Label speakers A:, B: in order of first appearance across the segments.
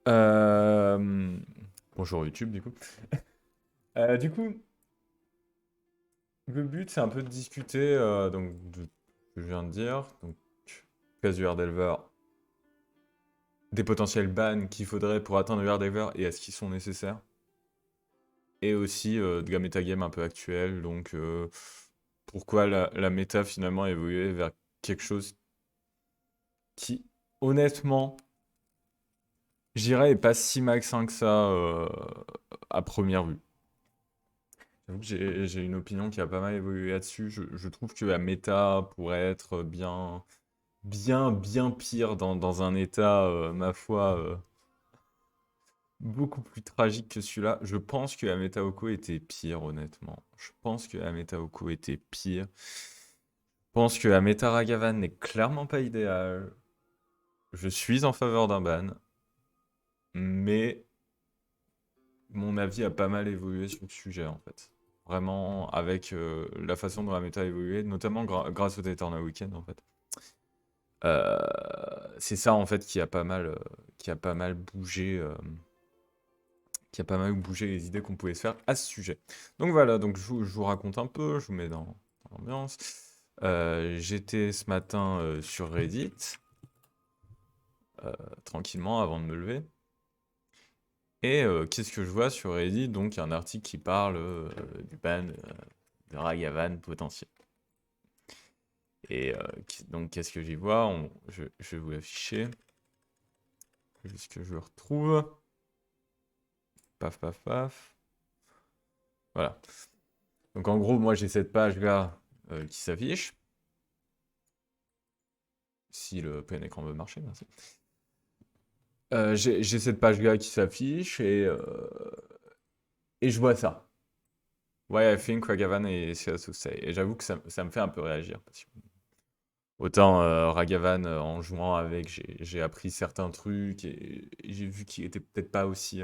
A: Euh, Bonjour YouTube, du coup. Du coup, le but, c'est un peu de discuter donc, de ce que je viens de dire. Donc, Casuar Delver, des potentiels bans qu'il faudrait pour atteindre le Delver et est-ce qu'ils sont nécessaires. Et aussi de la métagame un peu actuelle. Donc, pourquoi la méta finalement a évolué vers quelque chose qui, honnêtement, j'irais est pas si malsain que ça à première vue. J'avoue que j'ai une opinion qui a pas mal évolué là-dessus. Je trouve que la méta pourrait être bien pire dans un état, ma foi, beaucoup plus tragique que celui-là. Je pense que la méta Oko était pire, honnêtement. Je pense que la méta Oko était pire. Je pense que la méta Ragavan n'est clairement pas idéale. Je suis en faveur d'un ban, mais mon avis a pas mal évolué sur le sujet, en fait. Vraiment, avec la façon dont la méta a évolué, notamment grâce au Eternal Weekend, en fait. Euh, c'est ça, en fait, qui a pas mal bougé, qui a pas mal bougé les idées qu'on pouvait se faire à ce sujet. Donc voilà, donc je vous raconte un peu, je vous mets dans l'ambiance. J'étais ce matin sur Reddit, tranquillement, avant de me lever. Et qu'est-ce que je vois sur Reddit? Donc, un article qui parle du ban de Ragavan potentiel. Et donc, qu'est-ce que j'y vois? Je vais vous l'afficher. Juste que je le retrouve. Paf, paf, paf. Voilà. Donc, en gros, moi, j'ai cette page-là qui s'affiche. Si le plein écran veut marcher, merci. J'ai cette page-là qui s'affiche et je vois ça. Why I think Ragavan is here to stay. Et j'avoue que ça me fait un peu réagir. Parce que autant Ragavan, en jouant avec, j'ai appris certains trucs et j'ai vu qu'il était peut-être pas aussi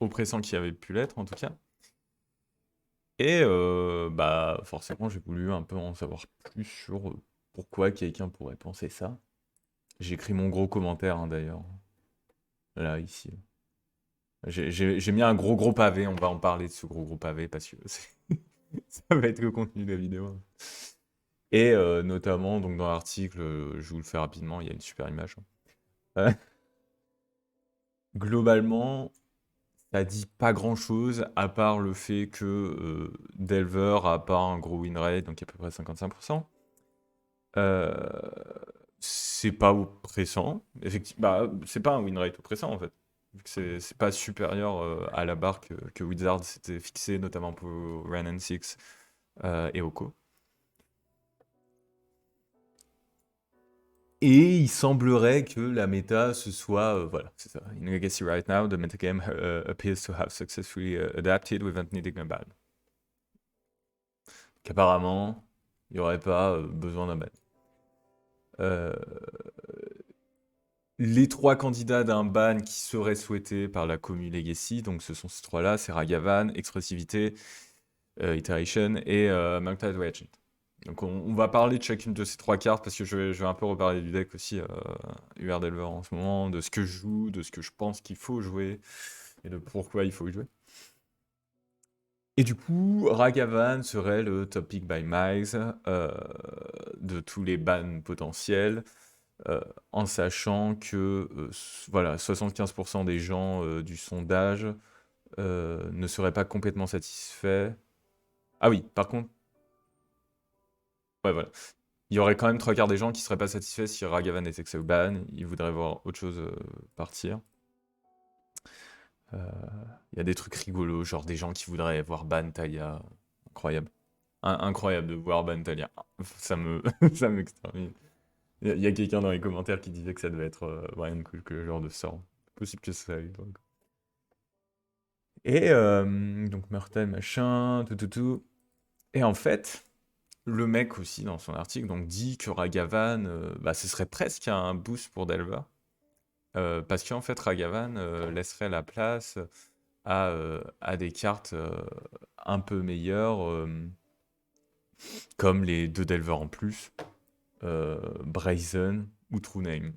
A: oppressant qu'il avait pu l'être, en tout cas. Et bah forcément, j'ai voulu un peu en savoir plus sur pourquoi quelqu'un pourrait penser ça. J'ai écrit mon gros commentaire, hein, d'ailleurs, là, ici. J'ai mis un gros pavé, on va en parler de ce gros pavé parce que ça va être le contenu de la vidéo. Et notamment, donc dans l'article, je vous le fais rapidement, il y a une super image, hein. Globalement, ça dit pas grand-chose à part le fait que Delver a pas un gros win rate, donc à peu près 55%. Euh, c'est pas oppressant, effectivement. Bah, c'est pas un win rate oppressant en fait. Vu que c'est pas supérieur à la barre que Wizard s'était fixé, notamment pour Ren and Six et Oko. Et il semblerait que la méta ce soit, voilà, c'est ça. In Legacy right now, the metagame appears to have successfully adapted without needing a ban. Qu'apparemment, il n'y aurait pas besoin d'un ban. Euh, les trois candidats d'un ban qui seraient souhaités par la commu Legacy, donc ce sont ces trois-là, c'est Ragavan, Expressivité, Iteration et Magpie Regent. Donc on va parler de chacune de ces trois cartes parce que je vais un peu reparler du deck aussi, UR Delver en ce moment, de ce que je joue, de ce que je pense qu'il faut jouer et de pourquoi il faut y jouer. Et du coup, Ragavan serait le top pick by Miles de tous les bans potentiels, euh, en sachant que voilà, 75% des gens du sondage ne seraient pas complètement satisfaits. Ah oui, par contre, ouais, voilà. Il y aurait quand même trois quarts des gens qui seraient pas satisfaits si Ragavan était que ban. Ils voudraient voir autre chose partir. Euh, Il y a des trucs rigolos, genre des gens qui voudraient voir ban Talia. Incroyable. Incroyable de voir ban Talia. Ça me, ça m'extermine. Il y a quelqu'un dans les commentaires qui disait que ça devait être Brian Cool, que le genre de sort. Possible que ça arrive. Et donc Murtal, machin, tout. Et en fait, le mec aussi dans son article donc dit que Ragavan, bah, ce serait presque un boost pour Delver. Parce qu'en fait, Ragavan laisserait la place à des cartes un peu meilleures, comme les deux Delver en plus, Brazen ou True Name.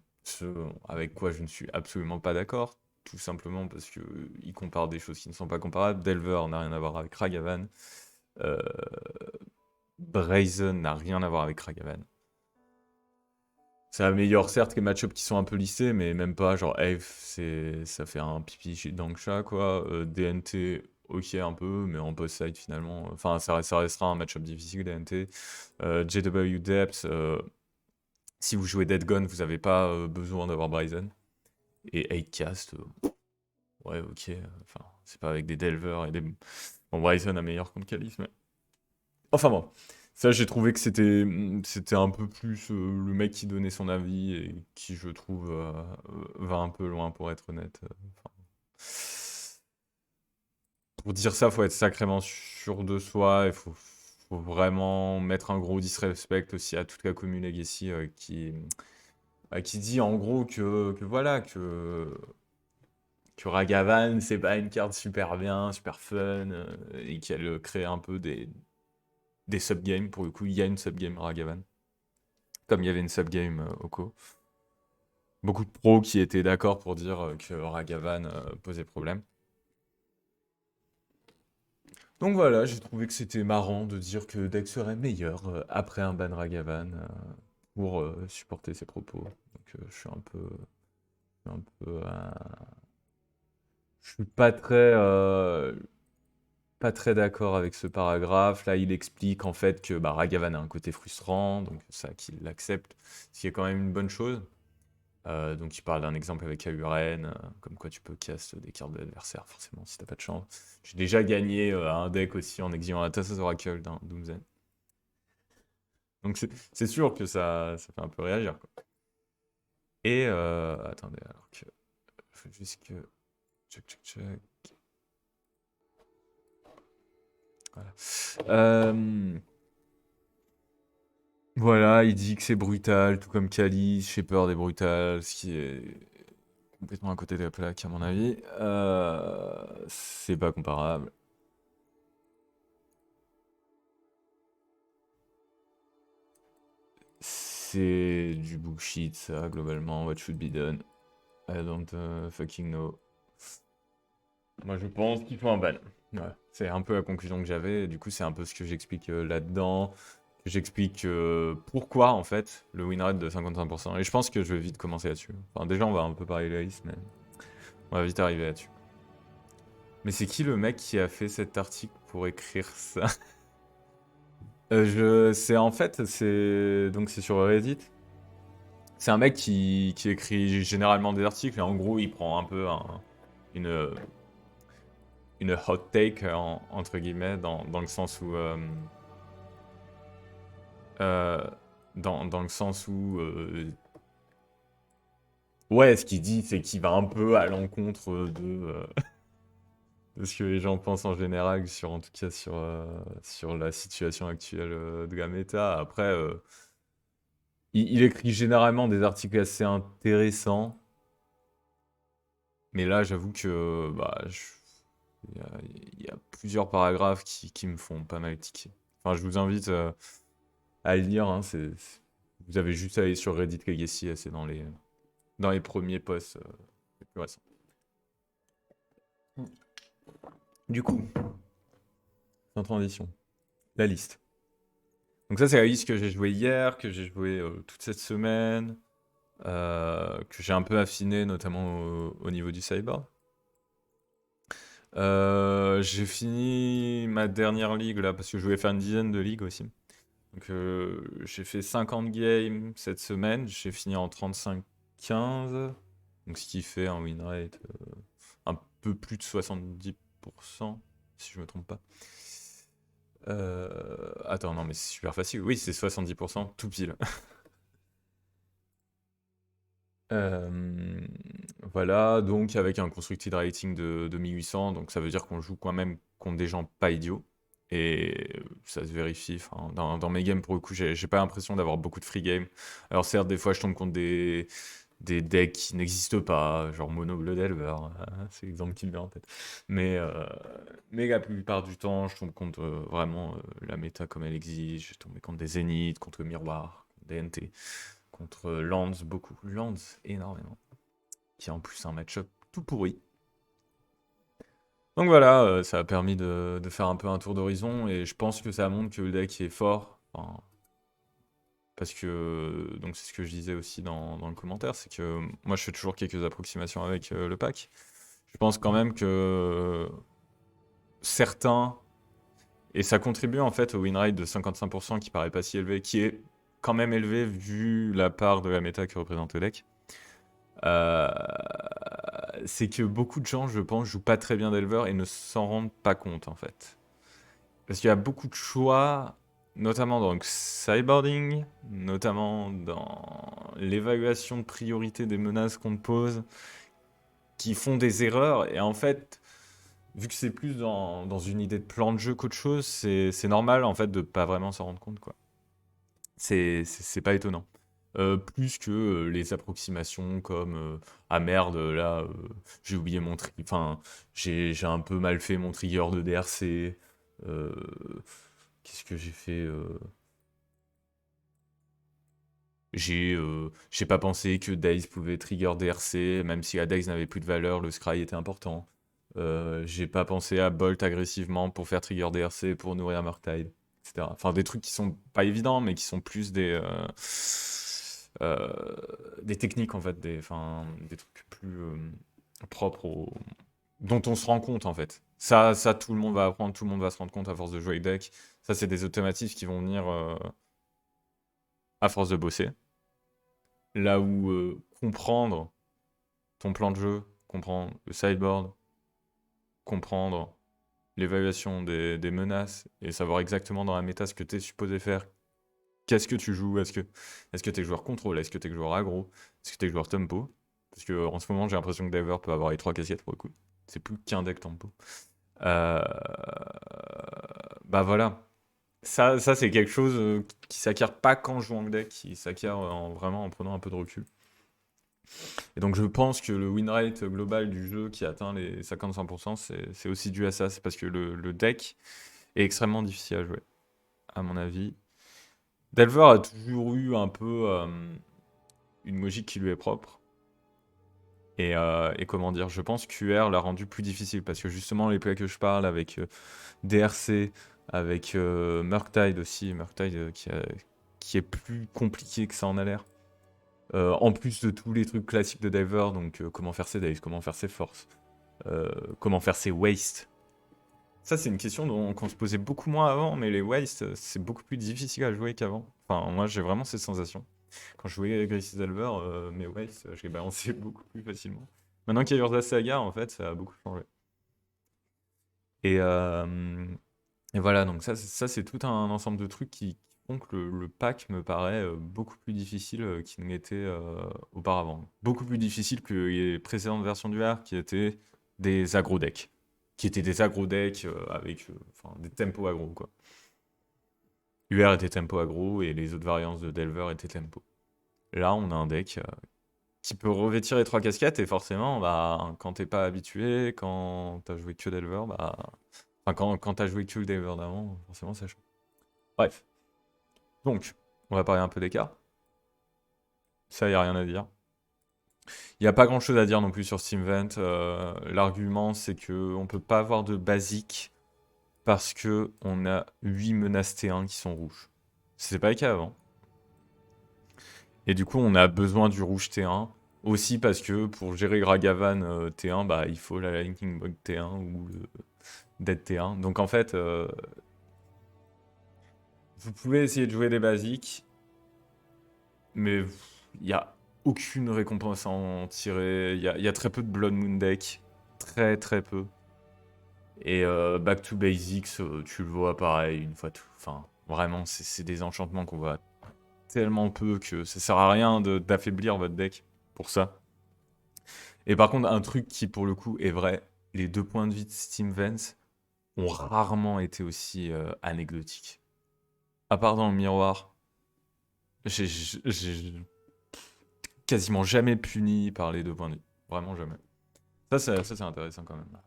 A: avec quoi je ne suis absolument pas d'accord, tout simplement parce que il compare des choses qui ne sont pas comparables. Delver n'a rien à voir avec Ragavan. Euh, Brazen n'a rien à voir avec Ragavan. Ça améliore certes les match-ups qui sont un peu lissés, mais même pas. Genre, Eve, ça fait un pipi dans le chat, quoi. DNT, ok, un peu, mais en post-side finalement. Enfin, ça restera un match-up difficile, DNT. JW Depth, si vous jouez Dead Gun, vous n'avez pas besoin d'avoir Bryson. Et 8cast, ouais, ok. Enfin, c'est pas avec des Delver et des. Bon, Bryson a meilleur contre Calice, mais. Enfin bon. Ça, j'ai trouvé que c'était un peu plus le mec qui donnait son avis et qui, je trouve, va un peu loin pour être honnête. Enfin, pour dire ça, faut être sacrément sûr de soi. Faut vraiment mettre un gros disrespect aussi à toute la commune Legacy qui dit en gros que voilà, que Ragavan, c'est pas une carte super bien, super fun, et qu'elle crée un peu des subgames. Pour le coup, il y a une subgame Ragavan, comme il y avait une subgame Oko. Beaucoup de pros qui étaient d'accord pour dire que Ragavan posait problème. Donc voilà, j'ai trouvé que c'était marrant de dire que Deck serait meilleur après un ban Ragavan pour supporter ses propos. Donc je suis un peu, je suis pas très d'accord avec ce paragraphe. Là, il explique en fait que bah, Ragavan a un côté frustrant, donc ça qu'il l'accepte, ce qui est quand même une bonne chose. Donc il parle d'un exemple avec Auren, comme quoi tu peux cast des cartes de l'adversaire, forcément, si t'as pas de chance. J'ai déjà gagné un deck aussi en exilant la Thassa's Oracle d'un Doomzen. Donc c'est sûr que ça fait un peu réagir, quoi. Et attendez, alors que... Faut juste que... Check, check, check. Voilà. Voilà, il dit que c'est brutal, tout comme Kali, Shepard est brutal, ce qui est complètement à côté de la plaque à mon avis. C'est pas comparable. C'est du bullshit ça, globalement, what should be done. I don't fucking know. Moi je pense qu'il faut un ban. Ouais, c'est un peu la conclusion que j'avais, et du coup c'est un peu ce que j'explique là-dedans. J'explique pourquoi en fait le win rate de 55%. Et je pense que je vais vite commencer là-dessus. Enfin déjà on va un peu parler de la liste, mais on va vite arriver là-dessus. Mais c'est qui le mec qui a fait cet article pour écrire ça? C'est en fait, c'est sur Reddit. C'est un mec qui écrit généralement des articles et en gros il prend un peu une, une hot take entre guillemets dans le sens où euh, dans le sens où ouais, ce qu'il dit c'est qu'il va un peu à l'encontre de ce que les gens pensent en général sur en tout cas sur la situation actuelle de la méta. Après il écrit généralement des articles assez intéressants, mais là j'avoue que bah il y a, il y a plusieurs paragraphes qui me font pas mal tiquer. Enfin, je vous invite à le lire, hein, vous avez juste à aller sur Reddit Legacy, c'est dans les premiers posts les plus récents. Du coup, sans transition, la liste. Donc ça, c'est la liste que j'ai joué hier, que j'ai joué toute cette semaine, que j'ai un peu affiné, notamment au niveau du cyber. J'ai fini ma dernière ligue là, parce que je voulais faire une dizaine de ligues aussi. Donc j'ai fait 50 games cette semaine, j'ai fini en 35-15, donc ce qui fait un win rate un peu plus de 70%, si je me trompe pas. Attends, non mais c'est super facile, oui c'est 70%, tout pile. Euh, voilà, donc avec un constructed rating de 1800, donc ça veut dire qu'on joue quand même contre des gens pas idiots. Et ça se vérifie. Enfin, dans mes games, pour le coup, j'ai pas l'impression d'avoir beaucoup de free game. Alors certes, des fois, je tombe contre des decks qui n'existent pas, genre Mono Blood Elver, c'est l'exemple qui me vient en tête. Mais la plupart du temps, je tombe contre vraiment la méta comme elle existe. J'ai tombé contre des Zéniths, contre Miroir, des NT. contre Lands, beaucoup. Lands, énormément. Qui a en plus un match-up tout pourri. Donc voilà, ça a permis de faire un peu un tour d'horizon, et je pense que ça montre que le deck est fort. Enfin, parce que, donc c'est ce que je disais aussi dans le commentaire, c'est que moi je fais toujours quelques approximations avec le pack. Je pense quand même que certains, et ça contribue en fait au win rate de 55% qui paraît pas si élevé, qui est quand même élevé vu la part de la méta que représente le deck. Euh, c'est que beaucoup de gens, je pense, jouent pas très bien Delver et ne s'en rendent pas compte en fait. Parce qu'il y a beaucoup de choix, notamment dans le sideboarding, notamment dans l'évaluation de priorité des menaces qu'on te pose, qui font des erreurs. Et en fait, vu que c'est plus dans une idée de plan de jeu qu'autre chose, c'est normal en fait de pas vraiment s'en rendre compte, quoi. C'est pas étonnant. Plus que les approximations comme ah merde, là j'ai oublié mon enfin j'ai un peu mal fait mon trigger de DRC. euh, Qu'est-ce que j'ai fait j'ai pas pensé que Daze pouvait trigger DRC, même si la Daze n'avait plus de valeur, le Scry était important. J'ai pas pensé à Bolt agressivement pour faire trigger DRC pour nourrir Murktide, etc. Enfin, des trucs qui sont pas évidents, mais qui sont plus des techniques, en fait, enfin, des trucs plus propres dont on se rend compte, en fait. Ça, tout le monde va apprendre, tout le monde va se rendre compte à force de jouer avec deck. Ça, c'est des automatismes qui vont venir à force de bosser. Là où comprendre ton plan de jeu, comprendre le sideboard, comprendre l'évaluation des menaces et savoir exactement dans la méta ce que tu es supposé faire, qu'est-ce que tu joues, est-ce que tu es joueur contrôle, est-ce que tu es joueur aggro, est-ce que tu es joueur tempo, parce que en ce moment j'ai l'impression que Diver peut avoir les trois casquettes pour le coup, c'est plus qu'un deck tempo. Euh, Bah voilà, ça c'est quelque chose qui s'acquiert pas quand je joue en deck, qui s'acquiert vraiment en prenant un peu de recul. Et donc je pense que le win rate global du jeu qui atteint les 55%, c'est aussi dû à ça. C'est parce que le deck est extrêmement difficile à jouer, à mon avis. Delver a toujours eu un peu une logique qui lui est propre. Et comment dire, je pense que QR l'a rendu plus difficile parce que justement les plays que je parle avec DRC, avec Murktide aussi, Murktide qui est plus compliqué que ça en a l'air. En plus de tous les trucs classiques de Diver, donc comment faire ses dives, comment faire ses forces, comment faire ses wastes. Ça, c'est une question qu'on se posait beaucoup moins avant, mais les wastes, c'est beaucoup plus difficile à jouer qu'avant. Enfin, moi, j'ai vraiment cette sensation. Quand je jouais Gracie Delver, mes wastes, je les balançais beaucoup plus facilement. Maintenant qu'il y a Urza Saga, en fait, ça a beaucoup changé. Et, euh, et voilà, donc ça c'est tout un ensemble de trucs qui font que le pack me paraît beaucoup plus difficile qu'il ne l'était auparavant. Beaucoup plus difficile que les précédentes versions du R qui étaient des aggro decks. Qui étaient des aggro decks avec enfin, des tempos aggro, quoi. UR était tempo aggro et les autres variantes de Delver étaient tempo. Là, on a un deck qui peut revêtir les trois casquettes et forcément, bah, quand t'es pas habitué, quand t'as joué que Delver, bah. Enfin, quand t'as joué que le Delver d'avant, forcément ça change. Bref. Donc, on va parler un peu des cartes. Ça, y a rien à dire. Il n'y a pas grand chose à dire non plus sur Steamvent. L'argument, c'est que on peut pas avoir de basique parce que on a 8 menaces T1 qui sont rouges. C'était pas le cas avant. Et du coup, on a besoin du rouge T1. Aussi parce que pour gérer Ragavan T1, bah, il faut la Lightning Bug T1 ou le Dead T1. Donc en fait, vous pouvez essayer de jouer des basiques, mais il n'y a aucune récompense à en tirer. Il y a très peu de Blood Moon deck. Très très peu. Et Back to Basics, tu le vois pareil, une fois tout. Enfin, vraiment, c'est des enchantements qu'on voit tellement peu que ça sert à rien d'affaiblir votre deck pour ça. Et par contre, un truc qui pour le coup est vrai, les 2 points de vie de Steam Vents ont rarement été aussi anecdotiques. À part dans le miroir, j'ai quasiment jamais puni par les 2 points de vie. Vraiment jamais. Ça, c'est intéressant quand même.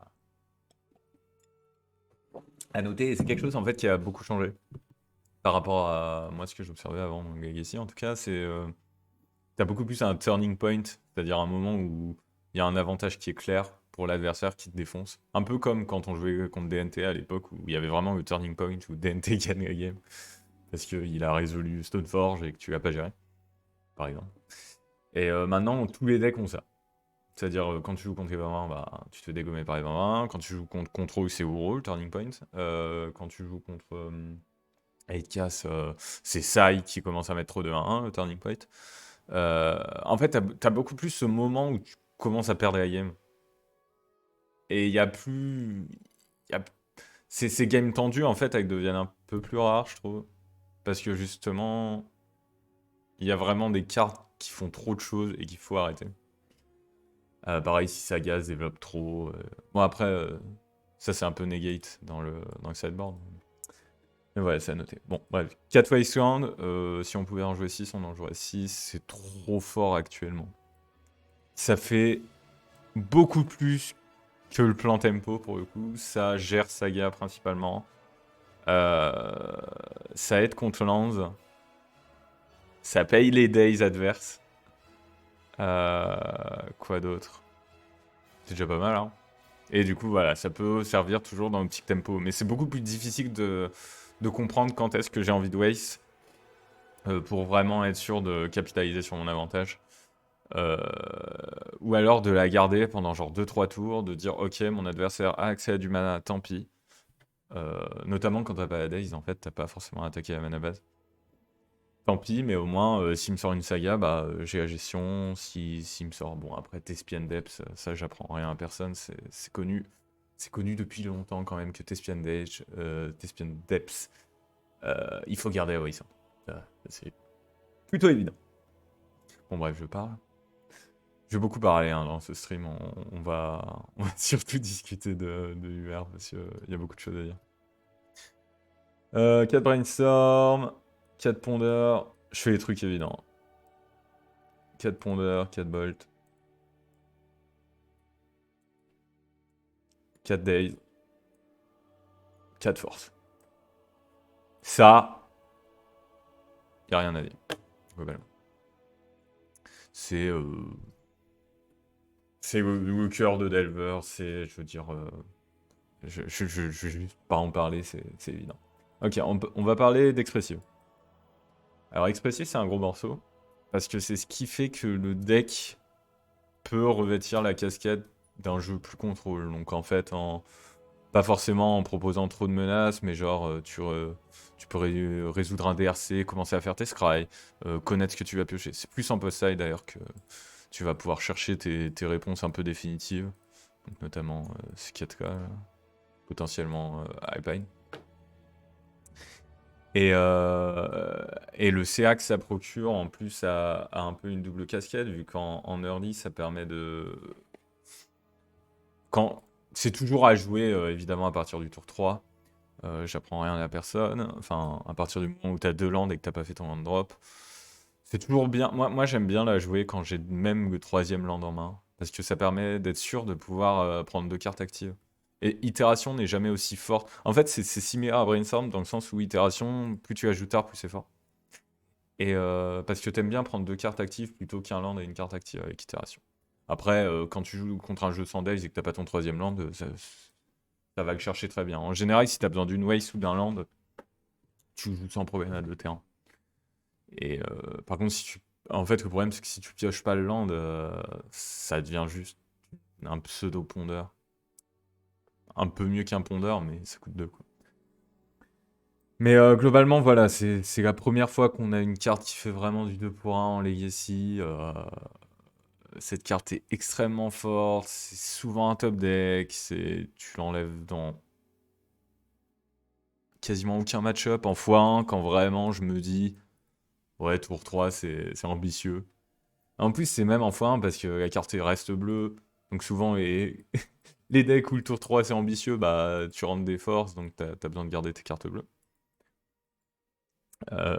A: À noter, et c'est quelque chose en fait qui a beaucoup changé par rapport à moi ce que j'observais avant dans Legacy en tout cas, c'est t'as beaucoup plus un turning point, c'est-à-dire un moment où il y a un avantage qui est clair pour l'adversaire qui te défonce. Un peu comme quand on jouait contre DNT à l'époque où il y avait vraiment le turning point où DNT gagne la game parce qu'il a résolu Stoneforge et que tu l'as pas géré, par exemple. Et maintenant, tous les decks ont ça. C'est-à-dire, quand tu joues contre les 20 bah, tu te fais dégommer par les 20 quand tu joues contre Control, c'est Uro, le turning point. Quand tu joues contre 8Cast, c'est Sai qui commence à mettre trop de 1-1, le turning point. En fait, t'as beaucoup plus ce moment où tu commences à perdre la game. Et il y a plus. y a- Ces games tendus, en fait, elles deviennent un peu plus rares, je trouve. Parce que justement, il y a vraiment des cartes qui font trop de choses et qu'il faut arrêter. Pareil, si Saga se développe trop. Bon, après, ça c'est un peu negate dans le sideboard. Mais ouais, c'est à noter. Bon, bref. 4 Wasteland, si on pouvait en jouer 6, on en jouerait 6. C'est trop fort actuellement. Ça fait beaucoup plus que le plan tempo pour le coup. Ça gère Saga principalement. Ça aide contre Lands. Ça paye les days adverses. Quoi d'autre? C'est déjà pas mal, hein. Et du coup, voilà, ça peut servir toujours dans le petit tempo. Mais c'est beaucoup plus difficile de comprendre quand est-ce que j'ai envie de waste pour vraiment être sûr de capitaliser sur mon avantage. Euh, ou alors de la garder pendant genre 2-3 tours, de dire ok, mon adversaire a accès à du mana, tant pis. Notamment quand t'as pas la daze, en fait, t'as pas forcément attaqué la mana base. Tant pis, mais au moins, s'il me sort une saga, bah, j'ai la gestion. S'il me sort, bon, après, Tespian Depth, ça, j'apprends rien à personne, c'est connu. C'est connu depuis longtemps quand même que Tespian Depth, il faut garder à Horizon. C'est plutôt évident. Bon, bref, je parle. Je vais beaucoup parler hein, dans ce stream. On va surtout discuter de UR parce qu'il y a beaucoup de choses à dire. 4 Brainstorm, 4 Pondeur. Je fais les trucs évidents. 4 Pondeur, 4 Bolt. 4 Days. 4 Force. Ça, y a rien à dire. Globalement. C'est le cœur de Delver. C'est, je veux dire, je vais juste pas en parler, c'est évident. Ok, on va parler d'Expressive. Alors Expressive, c'est un gros morceau. Parce que c'est ce qui fait que le deck peut revêtir la casquette d'un jeu plus contrôle. Donc en fait, pas forcément en proposant trop de menaces, mais genre tu peux résoudre un DRC, commencer à faire tes scry, connaître ce que tu vas piocher. C'est plus en post-side d'ailleurs que tu vas pouvoir chercher tes réponses un peu définitives, donc notamment ces 4K, là, potentiellement Alpine. Et le CA que ça procure, en plus, a un peu une double casquette, vu qu'en early, ça permet de... Quand... C'est toujours à jouer, évidemment, à partir du tour 3. J'apprends rien à personne. Enfin, à partir du moment où t'as 2 landes et que t'as pas fait ton land drop. C'est toujours bien. Moi j'aime bien la jouer quand j'ai même le 3e land en main. Parce que ça permet d'être sûr de pouvoir prendre 2 cartes actives. Et itération n'est jamais aussi forte. En fait, c'est similaire à Brainstorm dans le sens où itération, plus tu ajoutes tard, plus c'est fort. Et parce que t'aimes bien prendre 2 cartes actives plutôt qu'un land et une carte active avec itération. Après, quand tu joues contre un jeu sans days et que t'as pas ton 3e land, ça va le chercher très bien. En général, si t'as besoin d'une waste ou d'un land, tu joues sans problème à 2 terrains. Et par contre, en fait, le problème, c'est que si tu pioches pas le land, ça devient juste un pseudo-pondeur. Un peu mieux qu'un pondeur, mais ça coûte 2, quoi. Mais globalement, voilà, c'est la première fois qu'on a une carte qui fait vraiment du 2 pour 1 en Legacy. Cette carte est extrêmement forte, c'est souvent un top deck, tu l'enlèves dans quasiment aucun match-up en x1 quand vraiment je me dis ouais, tour 3, c'est ambitieux. En plus, c'est même en x1 parce que la carte reste bleue. Donc souvent, les decks où le tour 3 c'est ambitieux, bah tu rentres des forces, donc t'as besoin de garder tes cartes bleues. Euh,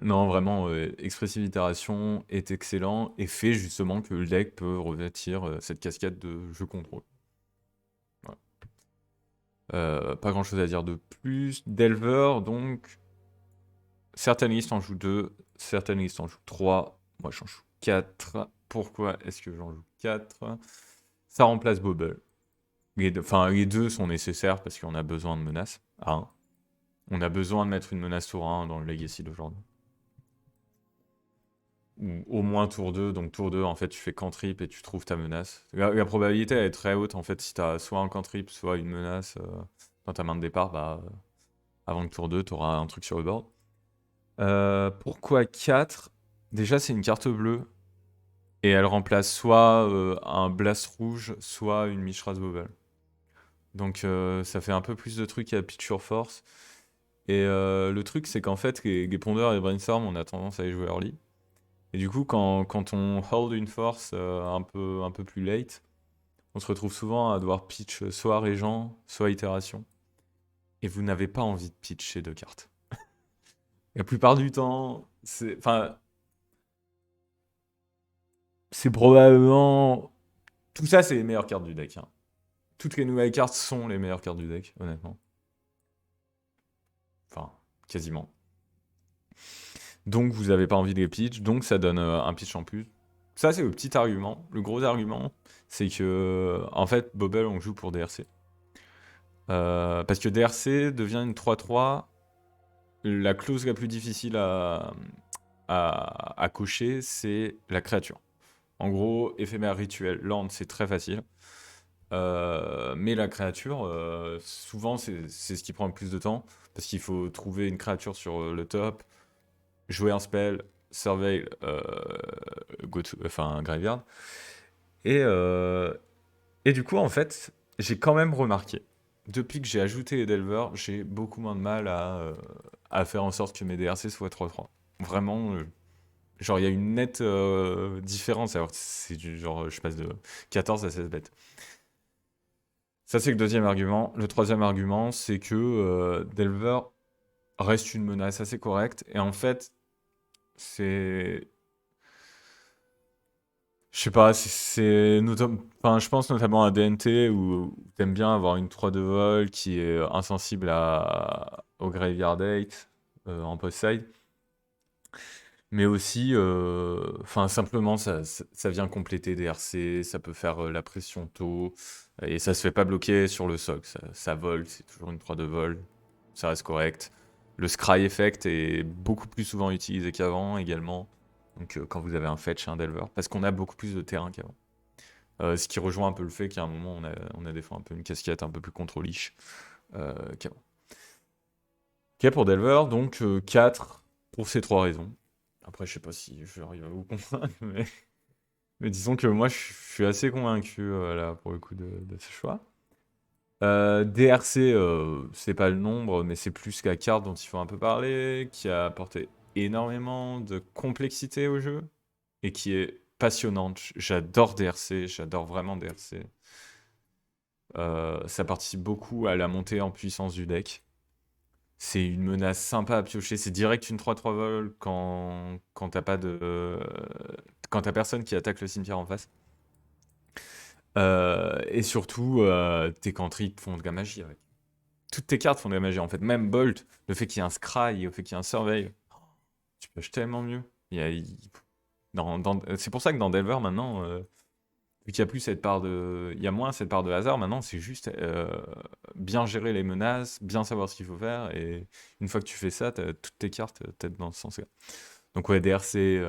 A: Non, vraiment, Expressive Itération est excellent et fait justement que le deck peut revêtir cette casquette de jeu contrôle. Voilà. Pas grand chose à dire de plus. Delver, donc, certaines listes en jouent 2, certaines listes en jouent 3. Moi, j'en joue 4. Pourquoi est-ce que j'en joue 4? Ça remplace Bobble. Enfin, les deux sont nécessaires parce qu'on a besoin de menaces. Ah, on a besoin de mettre une menace tour 1 dans le Legacy d'aujourd'hui. Ou au moins tour 2. Donc tour 2, en fait, tu fais cantrip et tu trouves ta menace. La probabilité, elle est très haute, en fait, si tu as soit un cantrip, soit une menace dans ta main de départ, bah, avant le tour 2, tu auras un truc sur le board. Pourquoi 4? Déjà, c'est une carte bleue. Et elle remplace soit un Blast rouge, soit une Mishra's Bobble. Donc ça fait un peu plus de trucs à Picture Force. Et le truc, c'est qu'en fait, les Ponder et Brainstorm, on a tendance à les jouer early. Et du coup, quand on hold une force un peu plus late, on se retrouve souvent à devoir pitch soit Régent, soit Itération. Et vous n'avez pas envie de pitch ces deux cartes. La plupart du temps, c'est probablement... Tout ça, c'est les meilleures cartes du deck. Hein. Toutes les nouvelles cartes sont les meilleures cartes du deck, honnêtement. Enfin, quasiment. Donc, vous n'avez pas envie de les pitch, donc ça donne un pitch en plus. Ça, c'est le petit argument. Le gros argument, c'est que, en fait, Bobble, on joue pour DRC. Parce que DRC devient une 3-3. La clause la plus difficile à cocher, c'est la créature. En gros, éphémère rituel, land, c'est très facile. Mais la créature, souvent, c'est ce qui prend le plus de temps. Parce qu'il faut trouver une créature sur le top, jouer un spell, surveil, enfin, graveyard. Et, euh, et du coup, en fait, j'ai quand même remarqué, depuis que j'ai ajouté les Delver, j'ai beaucoup moins de mal à faire en sorte que mes DRC soient 3-3. Vraiment, genre, il y a une nette différence. Alors, genre, je passe de 14 à 16 bêtes. Ça, c'est le deuxième argument. Le troisième argument, c'est que Delver reste une menace assez correcte. Et en fait, c'est... Je sais pas, enfin, je pense notamment à DNT où t'aimes bien avoir une 3 de vol qui est insensible au Graveyard Date en post-side. Mais aussi, enfin, simplement, ça vient compléter des RC, ça peut faire la pression tôt, et ça se fait pas bloquer sur le soc. Ça vole, c'est toujours une 3 de vol, ça reste correct. Le Scry Effect est beaucoup plus souvent utilisé qu'avant également. Donc, quand vous avez un fetch et un delver, parce qu'on a beaucoup plus de terrain qu'avant. Ce qui rejoint un peu le fait qu'à un moment, on a des fois un peu une casquette un peu plus contrôliche qu'avant. Ok, pour delver, donc 4 pour ces trois raisons. Après, je sais pas si j'arrive à vous convaincre, mais disons que moi, je suis assez convaincu là pour le coup de ce choix. DRC, c'est pas le nombre, mais c'est plus la carte dont il faut un peu parler, qui a apporté énormément de complexité au jeu et qui est passionnante. J'adore DRC, j'adore vraiment DRC. Ça participe beaucoup à la montée en puissance du deck. C'est une menace sympa à piocher. C'est direct une 3-3 vol quand t'as pas de. Quand t'as personne qui attaque le cimetière en face. Et surtout, tes cantrips font de la magie avec. Toutes tes cartes font de la magie en fait. Même Bolt, le fait qu'il y ait un Scry, le fait qu'il y ait un Surveil, tu pioches tellement mieux. C'est pour ça que dans Delver maintenant, vu qu'il y a plus cette part de. Il y a moins cette part de hasard, maintenant c'est juste bien gérer les menaces, bien savoir ce qu'il faut faire. Et une fois que tu fais ça, toutes tes cartes t'aident dans ce sens-là. Donc ouais, DRC,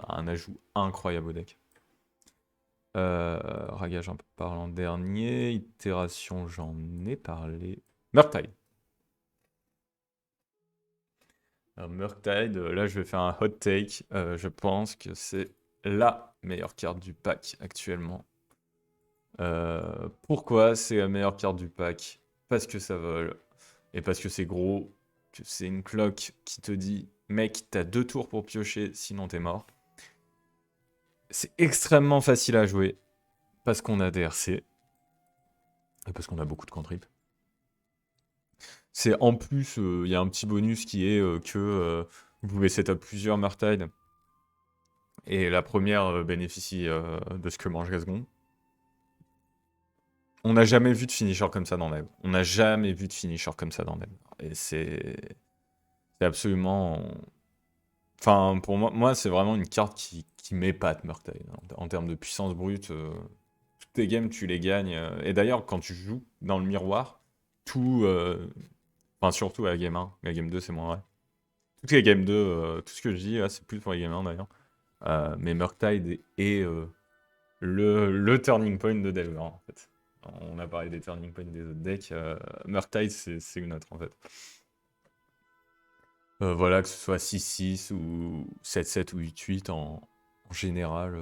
A: un ajout incroyable au deck. Raga, j'en parle en dernier. Itération, j'en ai parlé. Murktide. Alors, Murktide, là je vais faire un hot take. Je pense que c'est la meilleure carte du pack actuellement. Pourquoi c'est la meilleure carte du pack? Parce que ça vole. Et parce que c'est gros. Que c'est une cloque qui te dit, mec, t'as 2 tours pour piocher, sinon t'es mort. C'est extrêmement facile à jouer. Parce qu'on a DRC. Et parce qu'on a beaucoup de contrib. C'est en plus, il y a un petit bonus qui est que vous pouvez setup plusieurs Murktide. Et la première bénéficie de ce que mange la seconde. On n'a jamais vu de finisher comme ça dans Neb. On n'a jamais vu de finisher comme ça dans Neb. Et c'est absolument Enfin, pour moi c'est vraiment une carte qui m'épate, Murktide. En termes de puissance brute, toutes tes games, tu les gagnes. Et d'ailleurs, quand tu joues dans le miroir, tout. Enfin, surtout à la game 1. La game 2, c'est moins vrai. Toutes les game 2, tout ce que je dis, là, c'est plus pour les game 1 d'ailleurs. Mais Murktide est le turning point de Delver, en fait. On a parlé des turning points des autres decks. Murktide, c'est une autre, en fait. Voilà, que ce soit 6-6 ou 7-7 ou 8-8 en général.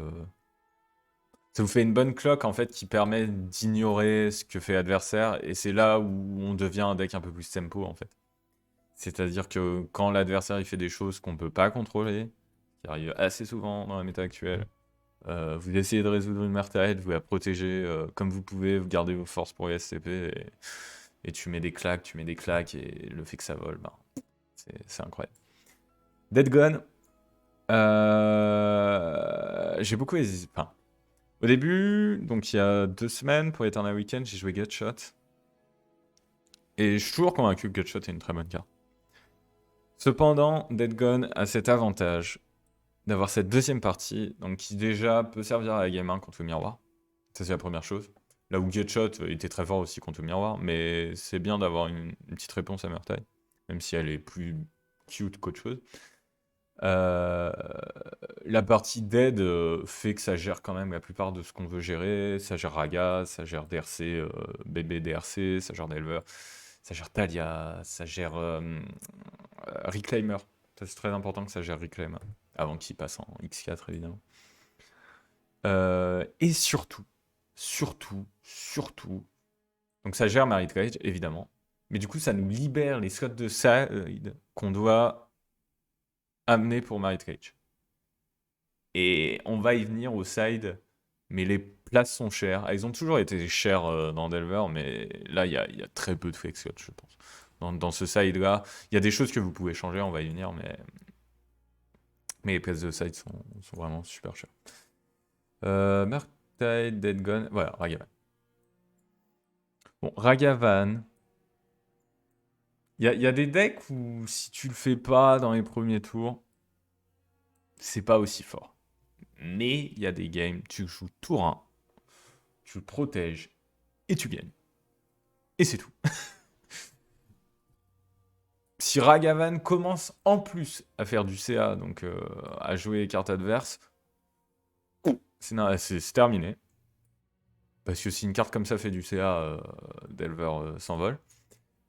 A: Ça vous fait une bonne cloque en fait qui permet d'ignorer ce que fait l'adversaire et c'est là où on devient un deck un peu plus tempo en fait. C'est-à-dire que quand l'adversaire il fait des choses qu'on peut pas contrôler, qui arrive assez souvent dans la méta actuelle, vous essayez de résoudre une Murktide, vous la protégez comme vous pouvez, vous gardez vos forces pour les SCP et tu mets des claques et le fait que ça vole, ben, c'est incroyable. Dead Gone, j'ai beaucoup hésité. Enfin, au début, donc il y a 2 semaines, pour Eternal Weekend, j'ai joué Gutshot. Et je suis toujours convaincu que Gutshot est une très bonne carte. Cependant, Dead Gone a cet avantage d'avoir cette deuxième partie, donc qui déjà peut servir à la game 1 contre le miroir. Ça, c'est la première chose. Là où Gutshot était très fort aussi contre le miroir, mais c'est bien d'avoir une petite réponse à Murktide, même si elle est plus cute qu'autre chose. Euh, la partie dead fait que ça gère quand même la plupart de ce qu'on veut gérer. Ça gère Raga, ça gère DRC, bébé DRC, ça gère Delver, ça gère Talia, ça gère Reclaimer. Ça, c'est très important que ça gère Reclaimer, avant qu'il passe en X4 évidemment. Et surtout, donc ça gère Marit Cage évidemment, mais du coup ça nous libère les slots de side qu'on doit amener pour Marit Cage. Et on va y venir au side, mais les places sont chères. Elles ont toujours été chères dans Delver, mais là, il y a très peu de flex je pense. Dans ce side-là, il y a des choses que vous pouvez changer, on va y venir, mais les places de side sont vraiment super chères. Murktide, Dead Gone, voilà, Ragavan. Bon, Ragavan, il y a des decks où si tu le fais pas dans les premiers tours, c'est pas aussi fort. Mais il y a des games, tu joues tour 1, tu le protèges et tu gagnes. Et c'est tout. Si Ragavan commence en plus à faire du CA, donc à jouer les cartes adverses, c'est terminé. Parce que si une carte comme ça fait du CA, Delver s'envole.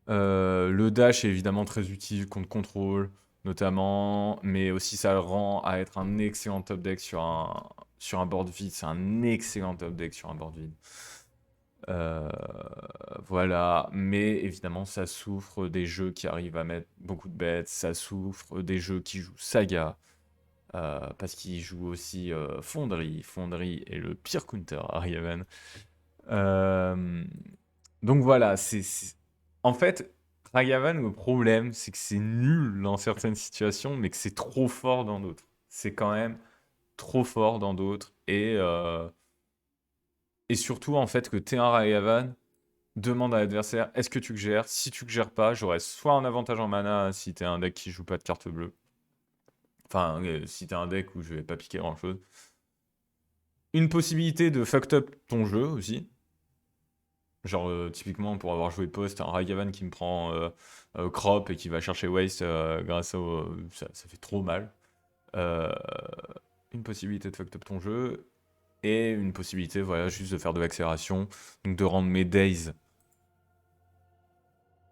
A: Le dash est évidemment très utile contre contrôle, notamment, mais aussi ça le rend à être un excellent top deck sur un board vide. C'est un excellent top deck sur un board vide. Euh, voilà, mais évidemment, ça souffre des jeux qui arrivent à mettre beaucoup de bêtes, ça souffre des jeux qui jouent Saga, parce qu'ils jouent aussi Fonderie. Fonderie est le pire counter à Riven. Euh, donc voilà, en fait, Ragavan, le problème, c'est que c'est nul dans certaines situations, mais que c'est trop fort dans d'autres. C'est quand même trop fort dans d'autres. Et surtout, en fait, que t'es un Ragavan, demande à l'adversaire, est-ce que tu le gères? Si tu le gères pas, j'aurais soit un avantage en mana si t'es un deck qui joue pas de carte bleue. Enfin, si t'es un deck où je vais pas piquer grand-chose. Une possibilité de fucked up ton jeu aussi. Genre, typiquement, pour avoir joué post, un Ragavan qui me prend crop et qui va chercher waste grâce au... ça fait trop mal. Euh, une possibilité de fucked up ton jeu. Et une possibilité, voilà, juste de faire de l'accélération. Donc de rendre mes days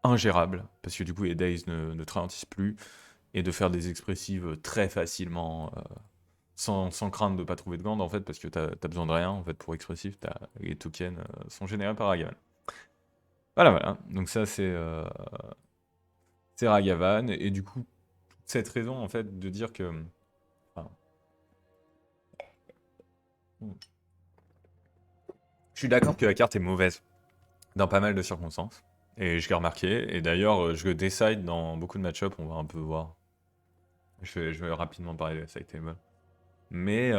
A: ingérables. Parce que du coup, les days ne te ralentissent plus. Et de faire des expressives très facilement. Sans crainte de pas trouver de gande en fait. Parce que t'as besoin de rien en fait pour expressif. Les tokens sont générés par Ragavan. Voilà, voilà. Donc ça, c'est Ragavan. Et du coup, cette raison, en fait, de dire que... enfin, je suis d'accord que la carte est mauvaise dans pas mal de circonstances. Et je l'ai remarqué. Et d'ailleurs, je le décide dans beaucoup de match-up. On va un peu voir. Je vais rapidement parler de la side table. Mais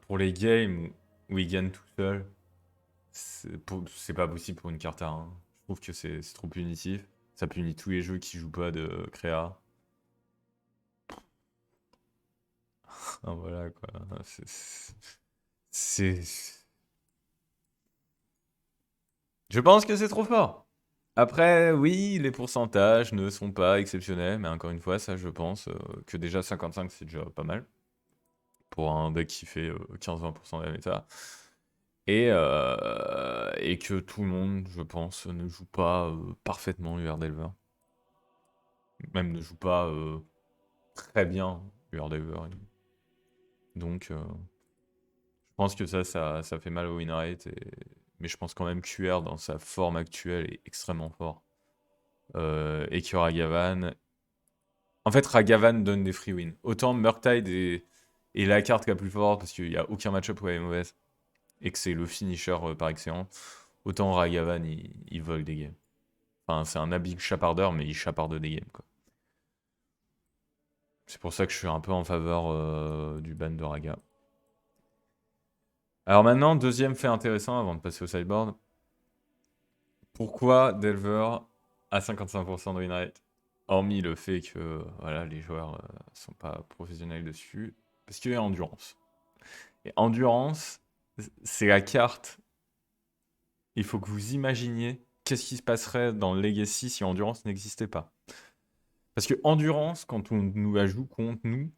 A: pour les games où il gagne tout seul, c'est pas possible pour une carte à 1. Je trouve que c'est trop punitif. Ça punit tous les jeux qui jouent pas de créa. Enfin, voilà quoi. C'est- Je pense que c'est trop fort. Après, oui, les pourcentages ne sont pas exceptionnels, mais encore une fois, ça, je pense que déjà 55, c'est déjà pas mal pour un deck qui fait 15-20% de la méta. Et que tout le monde, je pense, ne joue pas parfaitement UR Delver. Même ne joue pas très bien UR Delver. Donc, je pense que ça fait mal au win rate. Mais je pense quand même que QR, dans sa forme actuelle, est extrêmement fort. Et que Ragavan. En fait, Ragavan donne des free wins. Autant Murktide est la carte la plus forte parce qu'il n'y a aucun match-up où elle est mauvaise et que c'est le finisher par excellence. Autant Ragavan, il vole des games. Enfin, c'est un habile chapardeur, mais il chaparde des games, quoi. C'est pour ça que je suis un peu en faveur du ban de Raga. Alors maintenant, deuxième fait intéressant avant de passer au sideboard. Pourquoi Delver a 55% de win rate? Hormis le fait que voilà, les joueurs sont pas professionnels dessus. Parce qu'il y a Endurance. Et Endurance, c'est la carte. Il faut que vous imaginiez qu'est-ce qui se passerait dans le Legacy si Endurance n'existait pas. Parce que Endurance, quand on nous la joue contre nous,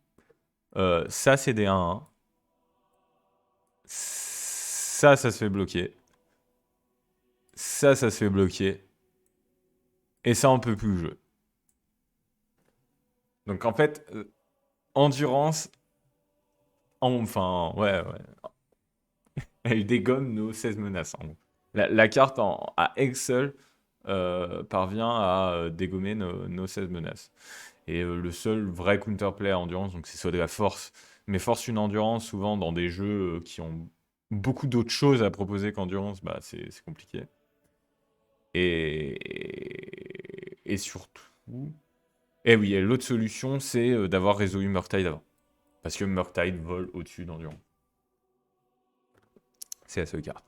A: ça c'est des 1-1. Ça se fait bloquer. Ça se fait bloquer. Et ça, on peut plus jouer. Donc en fait, Endurance, enfin, ouais. Elle dégomme nos 16 menaces. En gros. La carte à Excel parvient à dégommer nos 16 menaces. Et le seul vrai counterplay à Endurance, donc c'est soit de la force, mais force une Endurance, souvent dans des jeux qui ont beaucoup d'autres choses à proposer qu'Endurance, bah, c'est compliqué. Et surtout... Et oui, et l'autre solution, c'est d'avoir résolu Murktide avant. Parce que Murktide vole au-dessus d'Endurance. C'est la seule carte.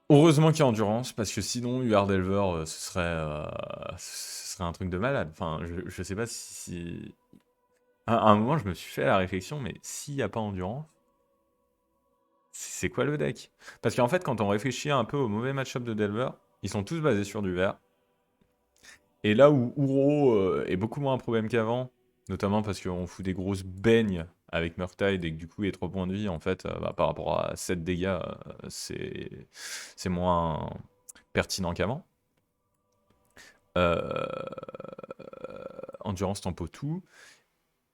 A: Heureusement qu'il y a Endurance, parce que sinon, UR Delver, ce serait un truc de malade. Enfin, je sais pas si... À un moment, je me suis fait la réflexion, mais s'il n'y a pas Endurance, c'est quoi le deck? Parce qu'en fait, quand on réfléchit un peu au mauvais match-up de Delver, ils sont tous basés sur du vert. Et là où Uro est beaucoup moins un problème qu'avant, notamment parce qu'on fout des grosses baignes avec Murktide et que du coup les 3 points de vie, en fait, bah, par rapport à 7 dégâts, c'est moins pertinent qu'avant. Endurance tempo tout.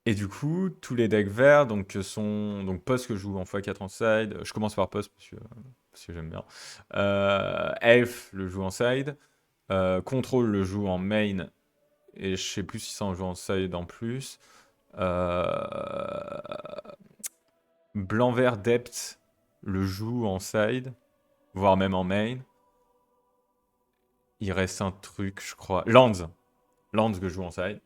A: Et du coup, tous les decks verts, donc Post que je joue en x4 en side, je commence par Post parce que j'aime bien. Elf le joue en side. Control le joue en main. Et je sais plus si ça en joue en side en plus. Euh, Blanc-vert Depth le joue en side, voire même en main. Il reste un truc, je crois. Lands. Lands que je joue en side.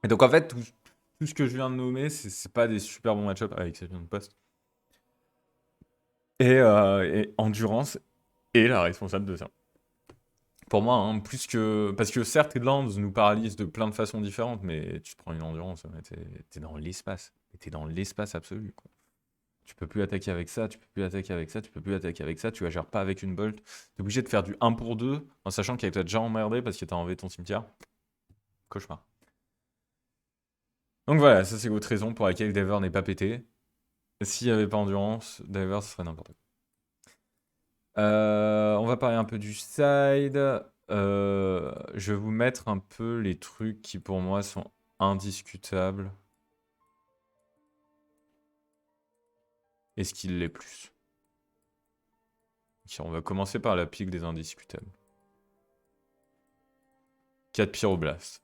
A: Et donc en fait, tout ce que je viens de nommer, c'est pas des super bons match-up avec l'exception de Post. Et Endurance est la responsable de ça. Pour moi, hein, plus que. Parce que certes, Lands nous paralyse de plein de façons différentes, mais tu te prends une Endurance, t'es dans l'espace. T'es dans l'espace absolu, quoi. Tu peux plus attaquer avec ça, tu peux plus attaquer avec ça, tu peux plus attaquer avec ça, tu la gères pas avec une bolt. T'es obligé de faire du 1 pour 2, en sachant qu'elle t'a déjà emmerdé parce que t'as enlevé ton cimetière. Cauchemar. Donc voilà, ça c'est l'autre raison pour laquelle Dever n'est pas pété. S'il n'y avait pas Endurance, Dever ce serait n'importe quoi. On va parler un peu du side. Je vais vous mettre un peu les trucs qui pour moi sont indiscutables. Est-ce qu'il l'est plus? On va commencer par la pique des indiscutables. 4 Pyroblast.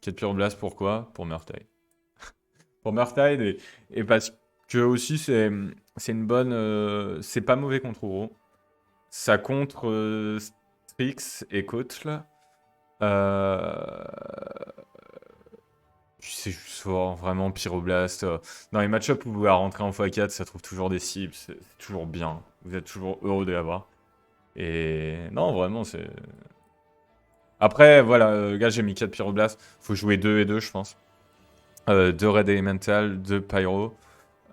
A: 4 Pyroblast pourquoi? Pour Murktide. Pour Murktide et parce que aussi c'est une bonne... c'est pas mauvais contre Uro. Ça contre Strix et Kotl. Euh, C'est juste fort, vraiment Pyroblast. Dans les match-ups où vous allez rentrer en x4, ça trouve toujours des cibles, c'est toujours bien. Vous êtes toujours heureux de l'avoir. Et non, vraiment, c'est... Après, voilà, gars, j'ai mis 4 Pyroblast. Faut jouer 2 et 2, je pense. 2 Red Elemental, 2 Pyro.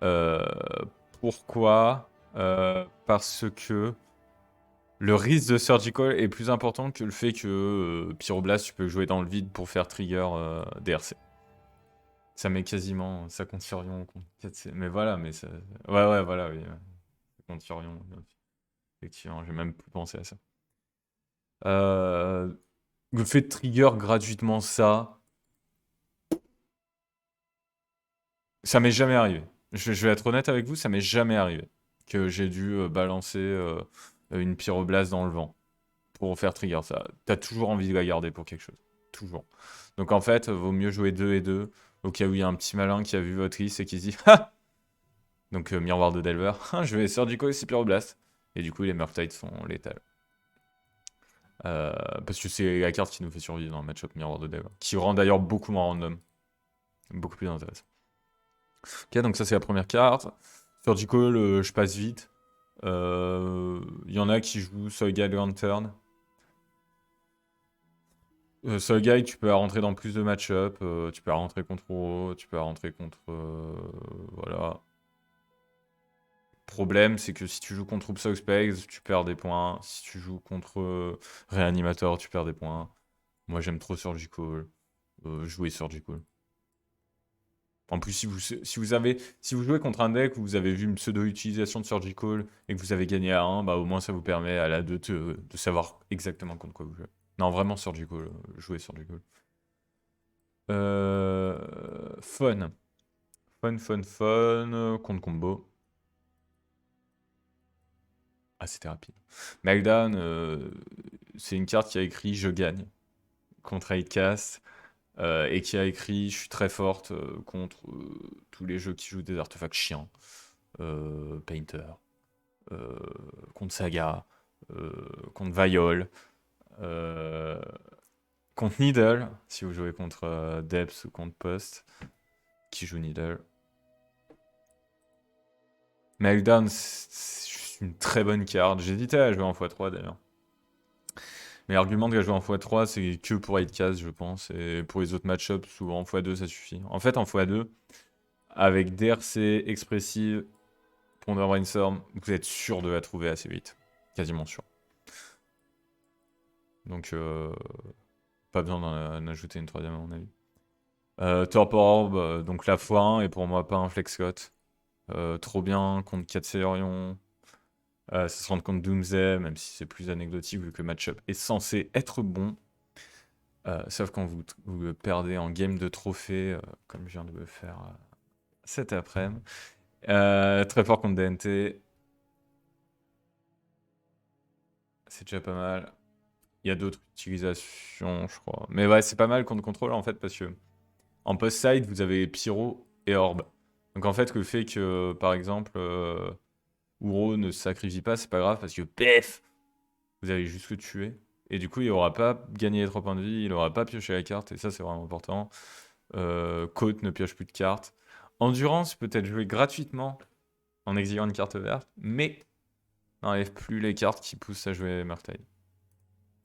A: Euh, Pourquoi? Parce que le risque de Surgical est plus important que le fait que Pyroblast, tu peux jouer dans le vide pour faire trigger DRC. Ça met quasiment. Ça compte Furion contre 4C. Mais voilà, mais ça. Ouais, ouais, voilà, oui. Ça compte Furion. Effectivement, j'ai même plus pensé à ça. Euh, Le fait de trigger gratuitement ça, ça m'est jamais arrivé. Je vais être honnête avec vous, ça m'est jamais arrivé que j'ai dû balancer une pyroblast dans le vent pour faire trigger ça. T'as toujours envie de la garder pour quelque chose. Toujours. Donc en fait, vaut mieux jouer 2 et 2 au cas où il y a un petit malin qui a vu votre liste et qui se dit ah. Donc miroir de Delver, je vais Surgical et pyroblast. Et du coup, les Murktides sont létales. Parce que c'est la carte qui nous fait survivre dans le match-up miroir de Delver. Qui rend d'ailleurs beaucoup moins random. Beaucoup plus intéressant. Ok, donc ça c'est la première carte. Surgical, je passe vite. Il y en a qui jouent Soulguide Lantern. Soulguide, tu peux la rentrer dans plus de match-up. Tu peux la rentrer contre Oro, tu peux la rentrer contre. Voilà. Problème, c'est que si tu joues contre Upsog Specs, tu perds des points. Si tu joues contre Réanimateur, tu perds des points. Moi j'aime trop Surgical. Jouer Surgical. En plus, si vous jouez contre un deck où vous avez vu une pseudo-utilisation de Surgical et que vous avez gagné à 1, bah au moins ça vous permet à la 2 de savoir exactement contre quoi vous jouez. Non, vraiment Surgical, jouer Surgical. Fun. Fun, contre combo. Ah, c'était rapide. Meltdown, c'est une carte qui a écrit «Je gagne» contre 8cast. Et qui a écrit «Je suis très forte contre tous les jeux qui jouent des artefacts chiants». Painter, euh, contre Saga, contre Viol, euh, contre Needle, si vous jouez contre Depth ou contre Post, qui joue Needle. Meltdown, c'est une très bonne carte. J'hésitais à jouer en x3 d'ailleurs. Mais l'argument de la jouer en x3, c'est que pour 8cast, je pense. Et pour les autres match-ups, souvent en x2, ça suffit. En fait, en x2, avec DRC, Expressive, Ponder Brainstorm, vous êtes sûr de la trouver assez vite. Quasiment sûr. Donc, pas besoin d'en ajouter une troisième à mon avis. Torpor Orb, donc la x1 est pour moi pas un flexcot. Trop bien contre 4 Célérion. Ça se rend contre Doomsday, même si c'est plus anecdotique vu que le match-up est censé être bon. Sauf quand vous le perdez en game de trophée, comme je viens de le faire cet après-midi. Très fort contre DNT. C'est déjà pas mal. Il y a d'autres utilisations, je crois. Mais ouais, c'est pas mal contre contrôle en fait, parce que en post-side, vous avez Pyro et Orb. Donc en fait, le fait que, par exemple, Uro ne se sacrifie pas, c'est pas grave, parce que PF, vous allez juste le tuer. Et du coup, il aura pas gagné les 3 points de vie, il aura pas pioché la carte, et ça, c'est vraiment important. Côte ne pioche plus de cartes. Endurance peut être joué gratuitement en exilant une carte verte, mais n'enlève plus les cartes qui poussent à jouer Murktide.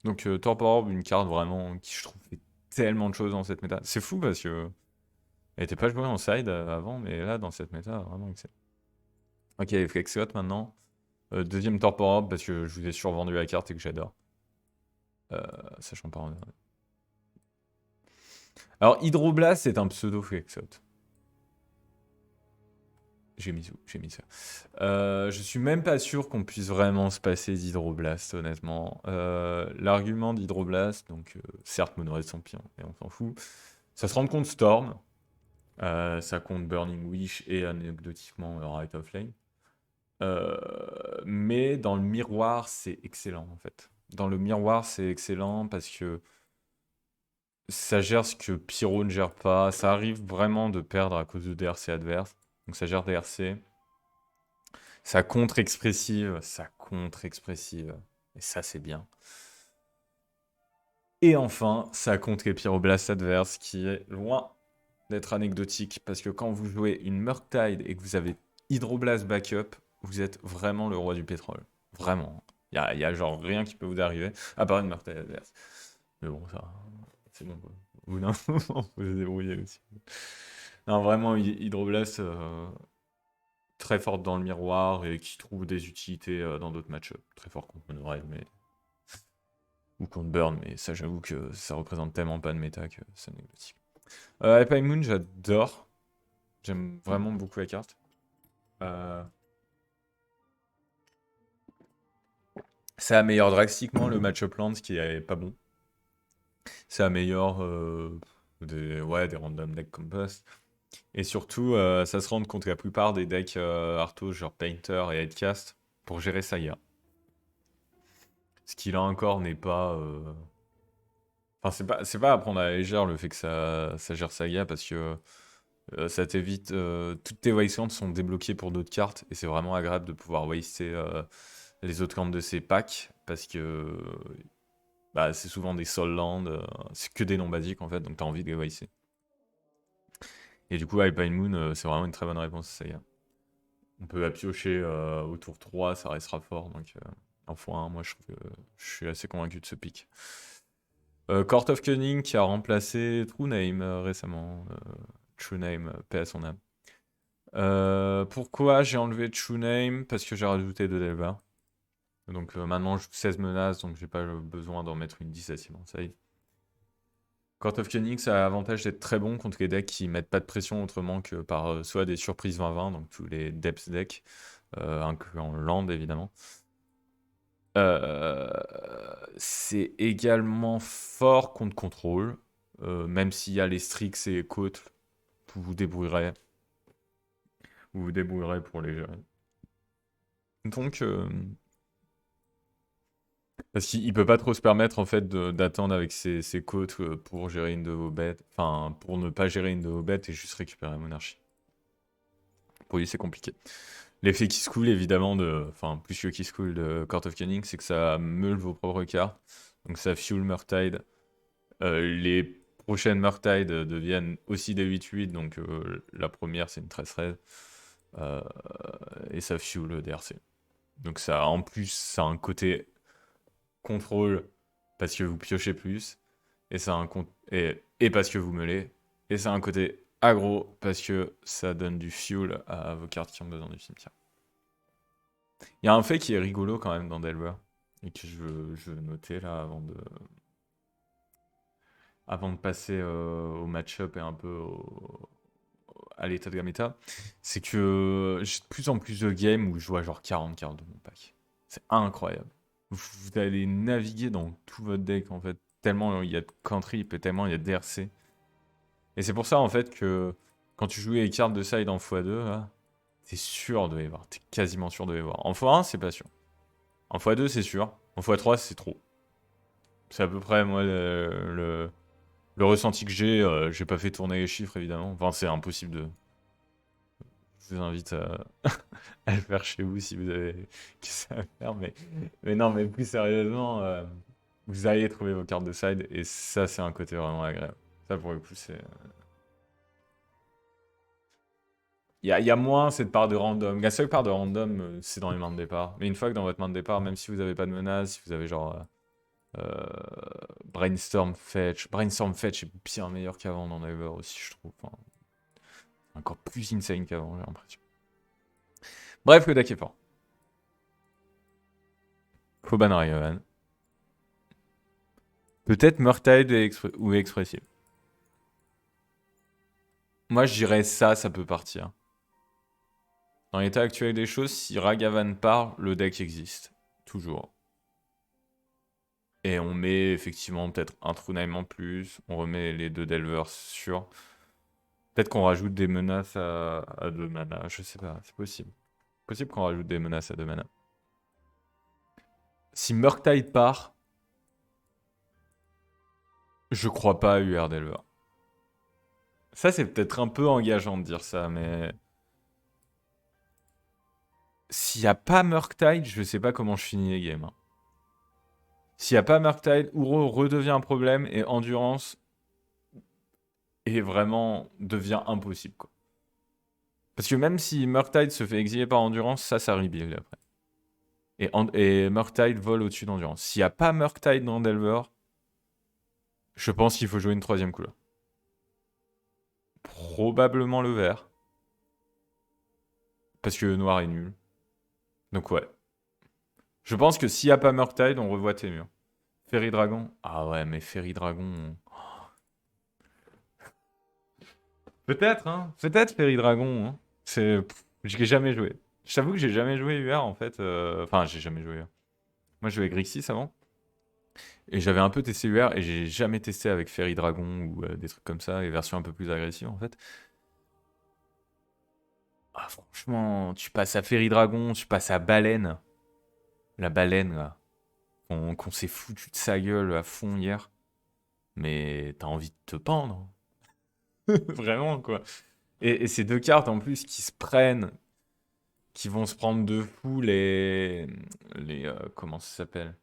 A: Donc Torpor Orb, une carte vraiment qui, je trouve, fait tellement de choses dans cette méta. C'est fou parce que elle était pas jouée en side avant, mais là, dans cette méta, vraiment excellent. Ok, Flexot maintenant. Deuxième Torpor Orb parce que je vous ai survendu la carte et que j'adore. Sachant pas en vrai. Alors, Hydroblast, c'est un pseudo Flexot. J'ai mis ça. Je suis même pas sûr qu'on puisse vraiment se passer d'Hydroblast, honnêtement. L'argument d'Hydroblast, donc certes, Mono Red Champion, mais on s'en fout. Ça se rend compte Storm. Ça compte Burning Wish et anecdotiquement Right of Lane. Mais dans le miroir, c'est excellent en fait. Dans le miroir, c'est excellent parce que ça gère ce que Pyro ne gère pas. Ça arrive vraiment de perdre à cause de DRC adverse. Donc ça gère DRC. Ça contre-expressive. Et ça, c'est bien. Et enfin, ça contre les Pyroblast adverse qui est loin d'être anecdotique parce que quand vous jouez une Murktide et que vous avez Hydroblast backup, vous êtes vraiment le roi du pétrole. Vraiment. Il y a genre rien qui peut vous arriver, à part une Murktide adverse. Mais bon, ça, c'est bon quoi. Au bout d'un moment, vous vous débrouillez aussi. Non, vraiment, Hydroblast, très forte dans le miroir et qui trouve des utilités dans d'autres matchs. Très fort contre Monorail, mais... ou contre Burn, mais ça, j'avoue que ça représente tellement pas de méta que c'est anecdotique. Hyper Moon, j'adore. J'aime vraiment beaucoup la carte. Euh, Ça améliore drastiquement le match-up land, ce qui est pas bon. Ça améliore des random decks compost. Et surtout, ça se rend contre la plupart des decks Arthos, genre Painter et Headcast, pour gérer Saga. Ce qui là encore n'est pas. Enfin, c'est pas à prendre à la légère le fait que ça gère Saga, parce que ça t'évite. Toutes tes wastelands sont débloquées pour d'autres cartes, et c'est vraiment agréable de pouvoir waster les autres cartes de ces packs, parce que bah, c'est souvent des soul land, c'est que des non basiques en fait, donc t'as envie de les waster. Et du coup, Alpine Moon, c'est vraiment une très bonne réponse à Saga. On peut la piocher au tour 3, ça restera fort, donc en x1, moi je trouve que je suis assez convaincu de ce pick. Court of Cunning qui a remplacé True Name récemment. True Name, paix à son âme. Pourquoi j'ai enlevé True Name? Parce que j'ai rajouté 2 Delva. Donc maintenant je joue 16 menaces, donc j'ai pas besoin d'en mettre une 10 à Side. Court of Cunning, ça a l'avantage d'être très bon contre les decks qui mettent pas de pression autrement que par soit des surprises 20-20, donc tous les depth decks, incluant Land évidemment. C'est également fort contre contrôle, même s'il y a les Strix et les côtes, vous vous débrouillerez. Vous vous débrouillerez pour les gérer. Donc, parce qu'il peut pas trop se permettre en fait d'attendre avec ses côtes pour gérer une de vos bêtes, enfin pour ne pas gérer une de vos bêtes et juste récupérer la monarchie. Pour lui, c'est compliqué. L'effet qui se coule, évidemment, enfin, plus que qui se coule de Court of Cunning, c'est que ça meule vos propres cartes. Donc ça fuel Murktide. Les prochaines Murktide deviennent aussi des 8-8, donc la première, c'est une 13-13. Et ça fuel le DRC. Donc ça, en plus, ça a un côté contrôle parce que vous piochez plus. Et, ça a un et parce que vous meulez. Et ça a un côté aggro parce que ça donne du fuel à vos cartes qui ont besoin du cimetière. Il y a un fait qui est rigolo quand même dans Delver, et que je veux noter là avant de passer au match-up et un peu à l'état de la méta, c'est que j'ai de plus en plus de games où je vois genre 40 cartes de mon pack. C'est incroyable. Vous allez naviguer dans tout votre deck en fait, tellement il y a de cantrip et tellement il y a de DRC. Et c'est pour ça en fait que quand tu joues les cartes de side en x2, là, t'es sûr de les voir, t'es quasiment sûr de les voir. En x1, c'est pas sûr. En x2, c'est sûr. En x3, c'est trop. C'est à peu près, moi, le ressenti que j'ai. J'ai pas fait tourner les chiffres, évidemment. Enfin, c'est impossible de... Je vous invite à le faire chez vous si vous avez que ça à faire. Mais non, mais plus sérieusement, vous allez trouver vos cartes de side. Et ça, c'est un côté vraiment agréable. Ça, pour le coup, c'est... Il y a moins cette part de random. La seule part de random, c'est dans les mains de départ. Mais une fois que dans votre main de départ, même si vous avez pas de menace, si vous avez genre... Brainstorm Fetch. Brainstorm Fetch est bien meilleur qu'avant dans Never aussi, je trouve. Enfin, encore plus insane qu'avant, j'ai l'impression. Bref, le deck est fort. Foban Ryohan. Peut-être Murktide ou Expressive. Moi, je dirais ça peut partir. Dans l'état actuel des choses, si Ragavan part, le deck existe. Toujours. Et on met effectivement peut-être un True Name en plus. On remet les 2 Delvers sur. Peut-être qu'on rajoute des menaces à 2 mana. Je sais pas, c'est possible. Possible qu'on rajoute des menaces à 2 mana. Si Murktide part, je crois pas à UR Delver. Ça, c'est peut-être un peu engageant de dire ça, mais... S'il n'y a pas Murktide, je sais pas comment je finis les games. Hein. S'il n'y a pas Murktide, Uro redevient un problème et Endurance est vraiment devient impossible. Quoi. Parce que même si Murktide se fait exiler par Endurance, ça rebuild après. Et Murktide vole au-dessus d'Endurance. S'il n'y a pas Murktide dans Delver, je pense qu'il faut jouer une 3ème couleur. probablement le vert. Parce que le noir est nul. Donc ouais. Je pense que s'il n'y a pas Murktide, on revoit Témur. Ferry Dragon. Ah ouais, mais Ferry Dragon. Peut-être, hein. Peut-être Ferry Dragon. Hein. J'ai jamais joué. Je t'avoue que j'ai jamais joué UR en fait. Enfin, j'ai jamais joué UR. Moi, je jouais Grixis avant. Et j'avais un peu testé UR et j'ai jamais testé avec Ferry Dragon ou des trucs comme ça, les versions un peu plus agressives en fait. Ah, franchement, tu passes à Ferry Dragon, tu passes à Baleine. La baleine, là. Qu'on s'est foutu de sa gueule à fond hier. Mais t'as envie de te pendre. Vraiment, quoi. Et ces deux cartes en plus qui se prennent, qui vont se prendre de fou comment ça s'appelle?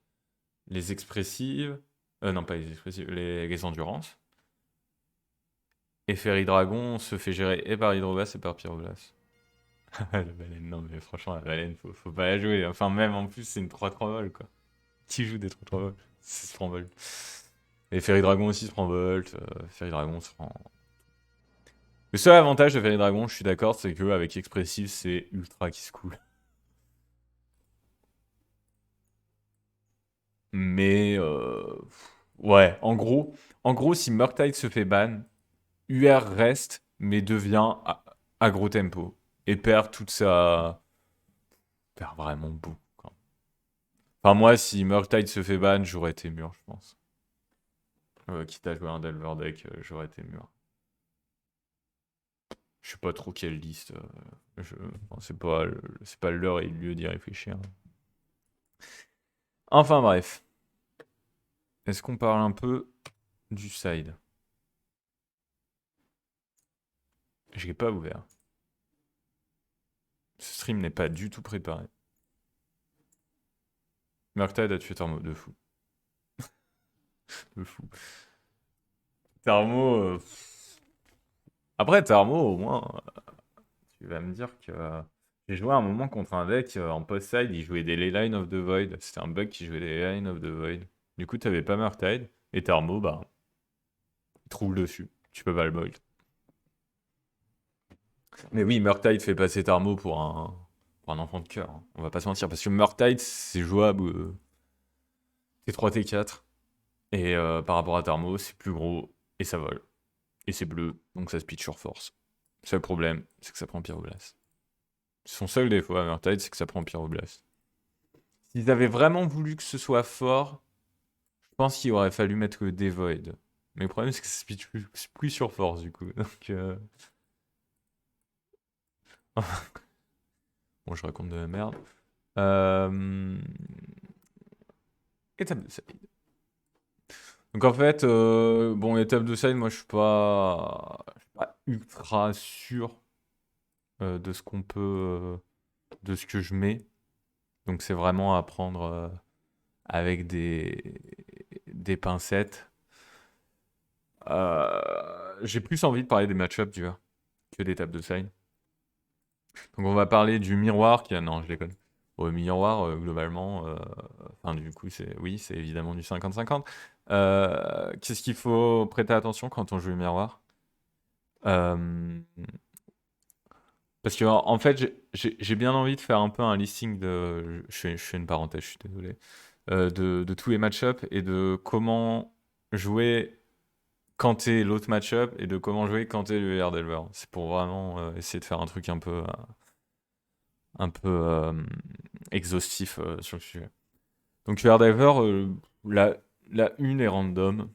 A: Les expressives. Non, pas les expressives, les endurances. Et Ferry Dragon se fait gérer et par Hydroblast et par Pyroblast. La baleine, non, mais franchement, la baleine, faut pas la jouer. Enfin, même en plus, c'est une 3-3 vol, quoi. Qui joue des 3-3 vol? C'est se prend volt. Et Ferry Dragon aussi se prend volt. Ferry Dragon se prend. Le seul avantage de Ferry Dragon, je suis d'accord, c'est qu'avec Expressive, c'est ultra qui se cool. Mais ouais, en gros, si Murktide se fait ban, UR reste, mais devient aggro tempo et perd vraiment beaucoup, quoi. Enfin, moi, si Murktide se fait ban, j'aurais été mûr, je pense. Quitte à jouer un Delver deck, j'aurais été mûr. Je sais pas trop quelle liste. Enfin, c'est pas l'heure et le lieu d'y réfléchir. Enfin bref. Est-ce qu'on parle un peu du side? Je l'ai pas ouvert. Ce stream n'est pas du tout préparé. Murktide a tué Thermo, de fou. De fou. Thermo. Après, Thermo, au moins, tu vas me dire que. J'ai joué un moment contre un deck en post-side, il jouait des Leyline of the Void. C'était un bug qui jouait des Leyline of the Void. Du coup, t'avais pas Murktide. Et Thermo, bah, il te roule dessus. Tu peux pas le bolt. Mais oui, Murktide fait passer Thermo pour un enfant de cœur, hein. On va pas se mentir. Parce que Murktide, c'est jouable T3, T4. Et par rapport à Thermo, c'est plus gros et ça vole. Et c'est bleu, donc ça speed sur force. Seul problème, c'est que ça prend Pyroblast. Son seul défaut à Murktide, c'est que ça prend Pyroblast. S'ils avaient vraiment voulu que ce soit fort, je pense qu'il aurait fallu mettre des Void. Mais le problème, c'est que ça speed plus sur force, du coup. Donc, bon, je raconte de la merde. Euh... Étape de side. Donc en fait, bon, étape de side, moi je suis pas ultra sûr de ce qu'on peut, de ce que je mets. Donc c'est vraiment à prendre avec des pincettes. J'ai plus envie de parler des match-ups, tu vois, que des tables de side. Donc on va parler du miroir qui a... Non, je déconne. Au miroir, globalement, enfin du coup, oui, c'est évidemment du 50-50. Qu'est-ce qu'il faut prêter attention quand on joue le miroir? Euh, Parce que en fait, j'ai bien envie de faire un peu un listing de... Je fais une parenthèse, je suis désolé. De tous les match-ups et de comment jouer quand t'es l'autre match-up et de comment jouer quand t'es le Delver. C'est pour vraiment essayer de faire un truc un peu exhaustif sur le sujet. Donc Delver, la, la une est random.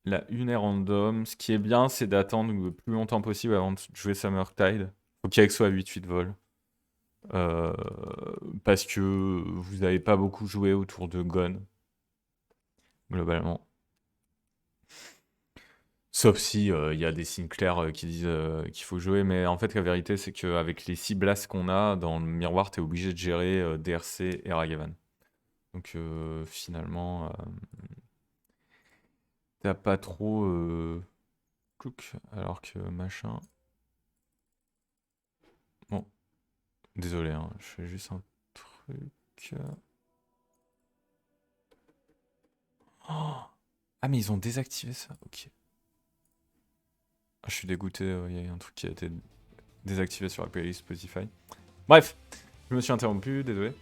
A: La une est random. Ce qui est bien, c'est d'attendre le plus longtemps possible avant de jouer Summertide. Faut qu'il soit à 8-8 vol. Euh, Parce que vous n'avez pas beaucoup joué autour de Gon, globalement. Sauf si il y a des signes clairs qui disent qu'il faut jouer, mais en fait la vérité c'est qu'avec les 6 blasts qu'on a dans le miroir, t'es obligé de gérer DRC et Ragavan. Donc finalement, t'as pas trop clouk, alors que machin. Bon, désolé, hein, je fais juste un truc. Oh, ah mais ils ont désactivé ça, ok. Je suis dégoûté, il y a un truc qui a été désactivé sur la playlist Spotify. Bref, je me suis interrompu, désolé.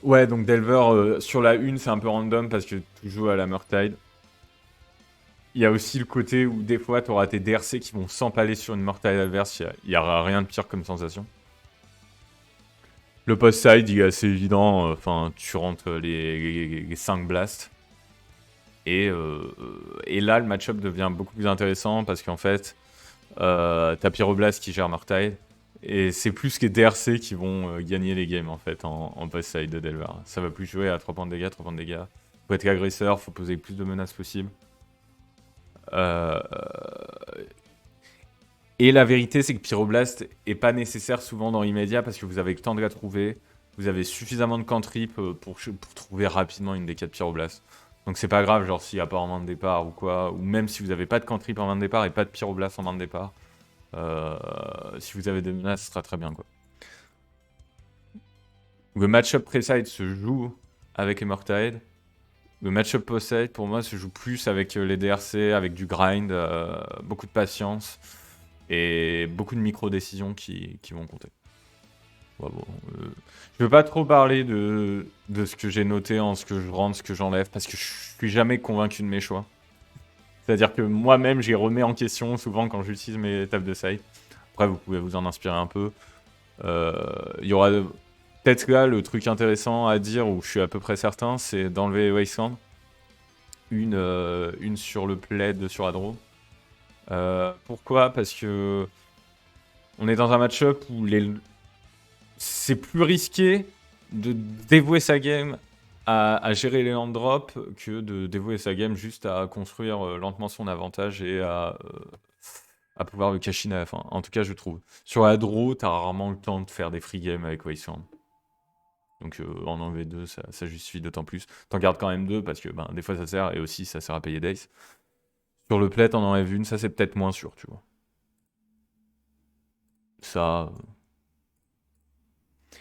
A: Ouais, donc Delver, sur la une, c'est un peu random parce que tu joues à la Murktide. Il y a aussi le côté où des fois, tu auras tes DRC qui vont s'empaler sur une Murktide adverse. Il y aura rien de pire comme sensation. Le post-side, il est assez évident. Enfin, tu rentres les 5 blasts. Et là, le match-up devient beaucoup plus intéressant parce qu'en fait, t'as Pyroblast qui gère Murktide. Et c'est plus que les DRC qui vont gagner les games en fait en post-side de Delver. Ça va plus jouer à 3 points de dégâts, 3 points de dégâts. Faut être agresseur, faut poser le plus de menaces possible. Euh, Et la vérité, c'est que Pyroblast est pas nécessaire souvent dans l'immédiat parce que vous avez le temps de la trouver. Vous avez suffisamment de cantrip pour trouver rapidement une des 4 Pyroblast. Donc c'est pas grave, genre s'il n'y a pas en main de départ ou quoi, ou même si vous avez pas de cantrip en main de départ et pas de Pyroblast en main de départ, si vous avez des menaces, ce sera très bien quoi. Le match-up pré-side se joue avec Immortide. Le match-up post-side, pour moi, se joue plus avec les DRC, avec du grind, beaucoup de patience et beaucoup de micro-décisions qui vont compter. Ouais, bon, je veux pas trop parler de ce que j'ai noté en ce que je rentre, ce que j'enlève, parce que je suis jamais convaincu de mes choix. C'est-à-dire que moi-même, j'y remets en question souvent quand j'utilise mes tables de side. Après, vous pouvez vous en inspirer un peu. Il y aura peut-être là le truc intéressant à dire, où je suis à peu près certain, c'est d'enlever Wasteland. Une sur le plaid sur Adro. Pourquoi? Parce que on est dans un match-up où c'est plus risqué de dévouer sa game à gérer les land drops que de dévouer sa game juste à construire lentement son avantage et à pouvoir le cash in à la fin. En tout cas, je trouve. Sur la draw, t'as rarement le temps de faire des free games avec Wasteland. Donc en enlever 2, ça justifie d'autant plus. T'en gardes quand même 2 parce que ben, des fois ça sert et aussi ça sert à payer Dace. Sur le plate, on en enlève une, ça c'est peut-être moins sûr, tu vois. Ça.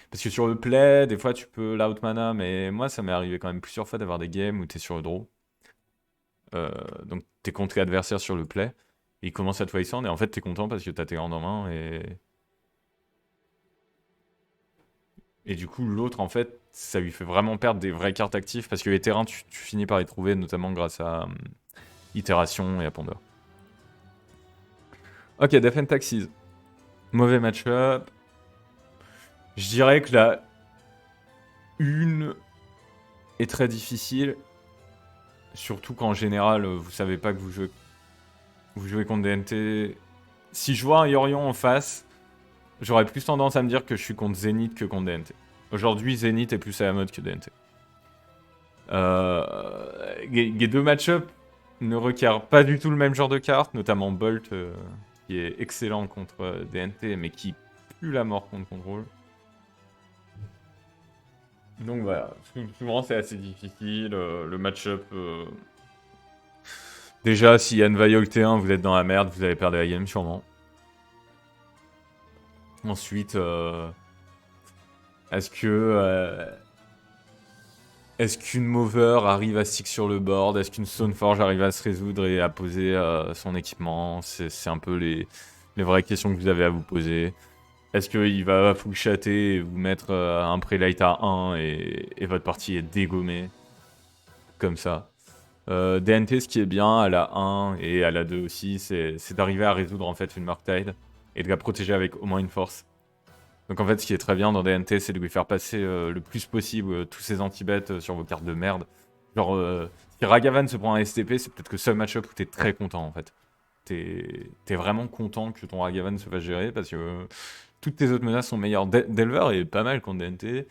A: Parce que sur le play, des fois tu peux l'out mana, mais moi ça m'est arrivé quand même plusieurs fois d'avoir des games où t'es sur le draw. Donc t'es contre l'adversaire sur le play, et il commence à te wasteland, et en fait t'es content parce que t'as tes hands en main, et du coup l'autre en fait, ça lui fait vraiment perdre des vraies cartes actives, parce que les terrains tu finis par les trouver, notamment grâce à Itération et à Ponder. Ok, Death and Taxis. Mauvais match-up. Je dirais que la une est très difficile. Surtout qu'en général, vous savez pas que vous jouez contre DNT. Si je vois un Yorion en face, j'aurais plus tendance à me dire que je suis contre Zenith que contre DNT. Aujourd'hui, Zenith est plus à la mode que DNT. Les deux match-up ne requièrent pas du tout le même genre de carte, notamment Bolt, qui est excellent contre DNT, mais qui pue la mort contre contrôle. Donc voilà, souvent c'est assez difficile. Le match-up. Déjà, si Yann Vayol T1, vous êtes dans la merde, vous allez perdre la game sûrement. Ensuite, est-ce que. Est-ce qu'une Mover arrive à stick sur le board? Est-ce qu'une Stoneforge arrive à se résoudre et à poser son équipement? C'est un peu les vraies questions que vous avez à vous poser. Est-ce qu'il va full chatter et vous mettre un pré-light à 1 et votre partie est dégommée? Comme ça. DNT, ce qui est bien à la 1 et à la 2 aussi, c'est d'arriver à résoudre en fait une Murktide et de la protéger avec au moins une force. Donc en fait, ce qui est très bien dans DNT, c'est de lui faire passer le plus possible tous ses anti-bêtes sur vos cartes de merde. Genre, si Ragavan se prend un STP, c'est peut-être le seul match-up où t'es très content en fait. T'es vraiment content que ton Ragavan se fasse gérer parce que toutes tes autres menaces sont meilleures. Delver est pas mal contre DNT.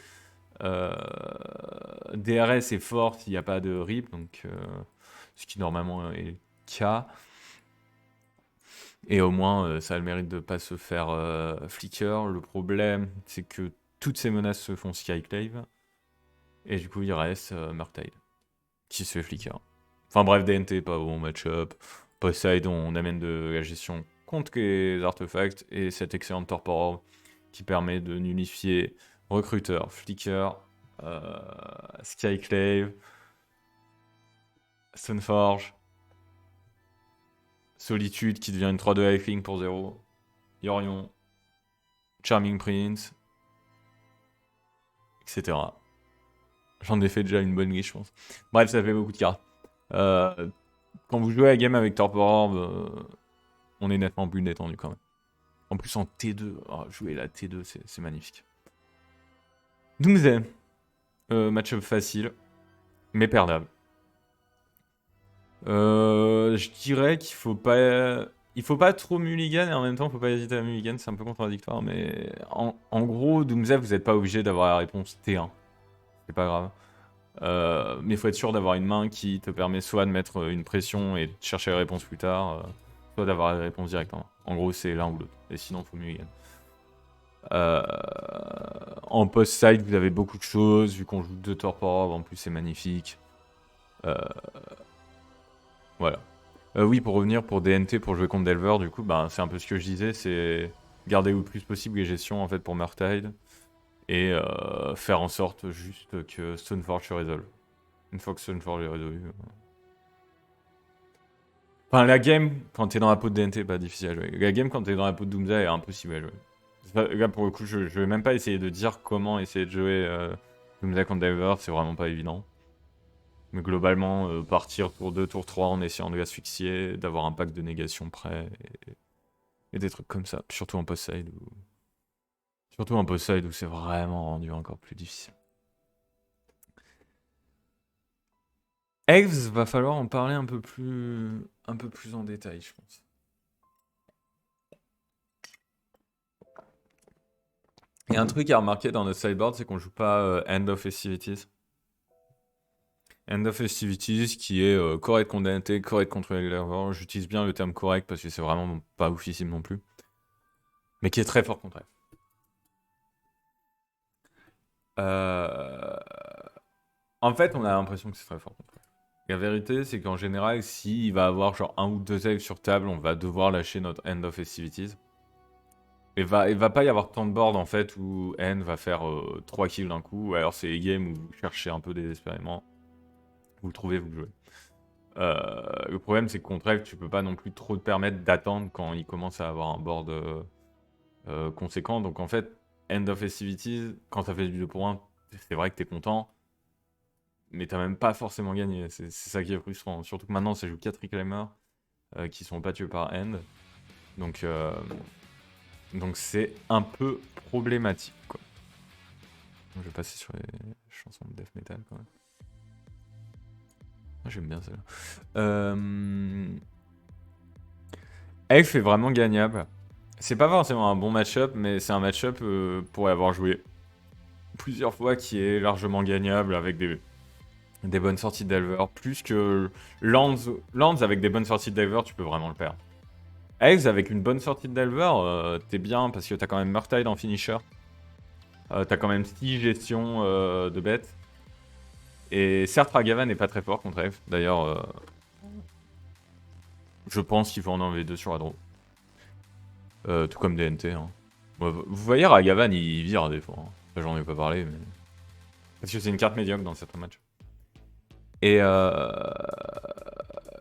A: DRS est fort s'il n'y a pas de rip, donc ce qui normalement est le cas. Et au moins, ça a le mérite de ne pas se faire flicker. Le problème, c'est que toutes ces menaces se font Skyclave. Et du coup, il reste Murktide, qui se fait flicker. Enfin bref, DNT, pas bon match-up. Post-side, on amène de la gestion contre les artefacts. Et cette excellente Torpor qui permet de nullifier Recruteur, Flicker, Skyclave, Stoneforge. Solitude qui devient une 3-2 lifelink pour 0. Yorion. Charming Prince. Etc. J'en ai fait déjà une bonne liste, je pense. Bref, ça fait beaucoup de cartes. Quand vous jouez à la game avec Torpor Orb, on est nettement plus détendu quand même. En plus en T2, jouer la T2, c'est magnifique. Doomsday. Match-up facile, mais perdable. Je dirais qu'il faut pas trop mulligan et en même temps faut pas hésiter à mulligan, c'est un peu contradictoire, mais en gros, Doomsday, vous n'êtes pas obligé d'avoir la réponse T1. C'est pas grave. Mais il faut être sûr d'avoir une main qui te permet soit de mettre une pression et de chercher la réponse plus tard, soit d'avoir la réponse directement. En gros, c'est l'un ou l'autre. Et sinon, il faut mulligan. En post-side, vous avez beaucoup de choses, vu qu'on joue 2 Torpor Orb, en plus c'est magnifique. Voilà. Oui, pour revenir pour DNT, pour jouer contre Delver, du coup, c'est un peu ce que je disais, c'est garder le plus possible les gestions en fait pour Murktide et faire en sorte juste que Stoneforge se résolve. Une fois que Stoneforge est résolu. Enfin, la game, quand t'es dans la peau de DNT, pas difficile à jouer. La game, quand t'es dans la peau de Doomsday, est impossible à jouer. Là, pour le coup, je vais même pas essayer de dire comment essayer de jouer Doomsday contre Delver, c'est vraiment pas évident. Mais globalement, partir tour 2, tour 3 en essayant de l'asphyxier, d'avoir un pack de négation prêt, et des trucs comme ça. Surtout en post-side où c'est vraiment rendu encore plus difficile. Elves, va falloir en parler un peu plus en détail, je pense. Il y a un truc à remarquer dans notre sideboard, c'est qu'on joue pas End of Festivities. End of Festivities qui est correct contre DNT, correct contre les Delver. J'utilise bien le terme correct parce que c'est vraiment pas oufissime non plus. Mais qui est très fort contre elle. En fait, on a l'impression que c'est très fort contre elle. La vérité, c'est qu'en général, s'il va avoir genre un ou deux elfes sur table, on va devoir lâcher notre End of Festivities. Il va pas y avoir tant de boards en fait où N va faire 3 kills d'un coup, ou alors c'est les games où vous cherchez un peu désespérément. Vous le trouvez, vous le jouez. Le problème, c'est que contre elle, tu peux pas non plus trop te permettre d'attendre quand il commence à avoir un board conséquent. Donc en fait, End of Festivities, quand t'as fait du 2 pour 1, c'est vrai que t'es content, mais t'as même pas forcément gagné. C'est ça qui est frustrant. Surtout que maintenant, ça joue 4 reclaimers qui sont pas tués par End. Donc c'est un peu problématique, quoi. Je vais passer sur les chansons de death metal quand même. J'aime bien celle-là. Elf est vraiment gagnable. C'est pas forcément un bon match-up, mais c'est un match-up pour y avoir joué plusieurs fois qui est largement gagnable avec des bonnes sorties de Delver. Plus que Lands avec des bonnes sorties de Delver, tu peux vraiment le perdre. Elves avec une bonne sortie de Delver, t'es bien parce que t'as quand même Murktide en finisher. T'as quand même 6 gestions de bêtes. Et certes, Ragavan n'est pas très fort contre Elf. D'ailleurs, je pense qu'il faut en enlever 2 sur la draw. Tout comme DNT. Hein. Vous voyez, Ragavan, il vire des fois. Hein. J'en ai pas parlé, mais... Parce que c'est une carte médiocre dans certains matchs. Et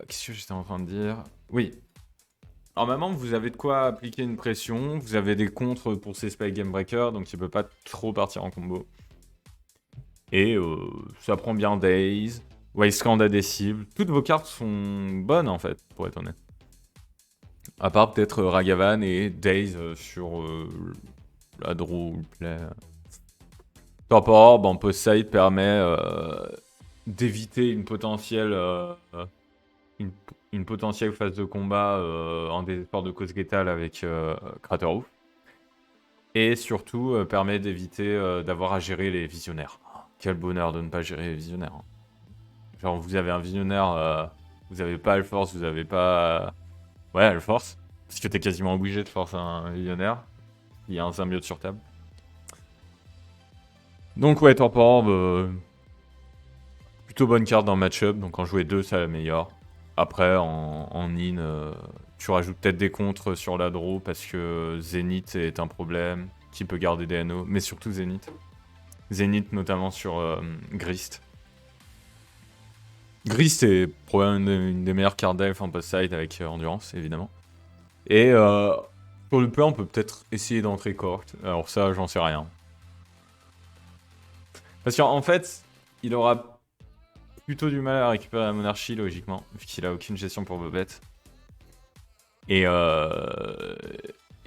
A: qu'est-ce que j'étais en train de dire? Oui. Normalement, vous avez de quoi appliquer une pression. Vous avez des contres pour ces Spike Game Breaker, donc il peut pas trop partir en combo. Et ça prend bien Daze. Wasteland a des cibles. Toutes vos cartes sont bonnes en fait, pour être honnête. À part peut-être Ragavan et Daze sur la draw ou le play. Torpor Orb en post-side permet d'éviter une potentielle phase de combat en désespoir de cause létale avec Craterhoof. Et surtout permet d'éviter d'avoir à gérer les visionnaires. Oh, quel bonheur de ne pas gérer les visionnaires. Hein. Genre vous avez un visionnaire, vous avez pas Alforce, vous avez pas... Ouais, Alforce. Parce que t'es quasiment obligé de forcer un visionnaire. Il y a un symbiote sur table. Donc ouais, Torpor Orb, plutôt bonne carte dans le match-up. Donc en jouer 2, c'est la meilleure. Après, en in, tu rajoutes peut-être des contres sur la draw parce que Zenith est un problème qui peut garder des NO. Mais surtout Zenith. Zenith notamment sur Grist. Gris, c'est probablement une des meilleures cartes d'elf en post-side avec Endurance, évidemment. Et pour le plan, on peut peut-être essayer d'entrer Court. Alors ça, j'en sais rien. Parce qu'en fait, il aura plutôt du mal à récupérer la monarchie, logiquement, vu qu'il a aucune gestion pour Bobette. Et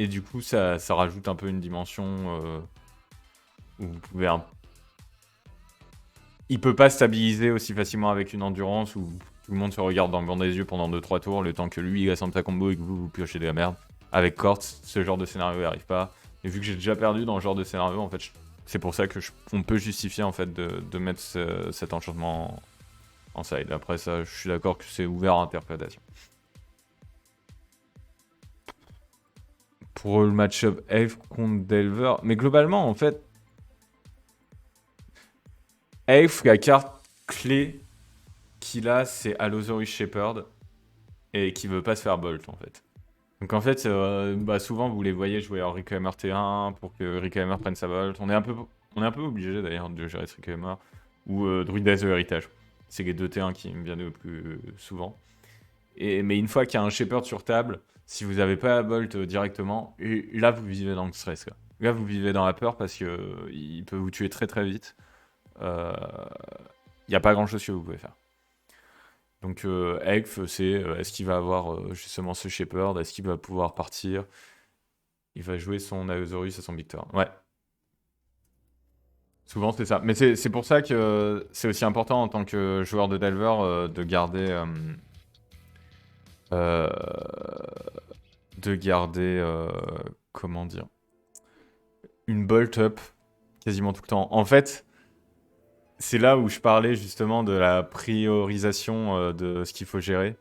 A: du coup, ça rajoute un peu une dimension où vous pouvez il peut pas stabiliser aussi facilement avec une endurance où tout le monde se regarde dans le blanc des yeux pendant 2-3 tours, le temps que lui il assemble sa combo et que vous piochez de la merde. Avec Kort, ce genre de scénario n'arrive pas. Et vu que j'ai déjà perdu dans ce genre de scénario, en fait, c'est pour ça que on peut justifier en fait de mettre cet enchantement en side. Après ça, je suis d'accord que c'est ouvert à interprétation. Pour le match-up Elf contre Delver, mais globalement, en fait, Elf, la carte clé qu'il a, c'est Allosaurus Shepherd et qui veut pas se faire bolt en fait. Donc en fait, souvent vous les voyez jouer en Reclaimer T1 pour que Reclaimer prenne sa bolt. On est un peu obligé d'ailleurs de gérer ce Reclaimer ou Druides de Héritage. C'est les deux T1 qui me viennent le plus souvent. Mais une fois qu'il y a un Shepherd sur table, si vous n'avez pas la bolt directement, et là vous vivez dans le stress. Quoi. Là vous vivez dans la peur parce que il peut vous tuer très très vite. Il n'y a pas grand chose que vous pouvez faire. Donc Elf, c'est est-ce qu'il va avoir justement ce Shepherd, est-ce qu'il va pouvoir partir. Il va jouer son Aeosaurus et son Victor. Ouais. Souvent c'est ça. Mais c'est pour ça que c'est aussi important en tant que joueur de Delver de garder euh, comment dire, une bolt up quasiment tout le temps. En fait, c'est là où je parlais justement de la priorisation de ce qu'il faut gérer.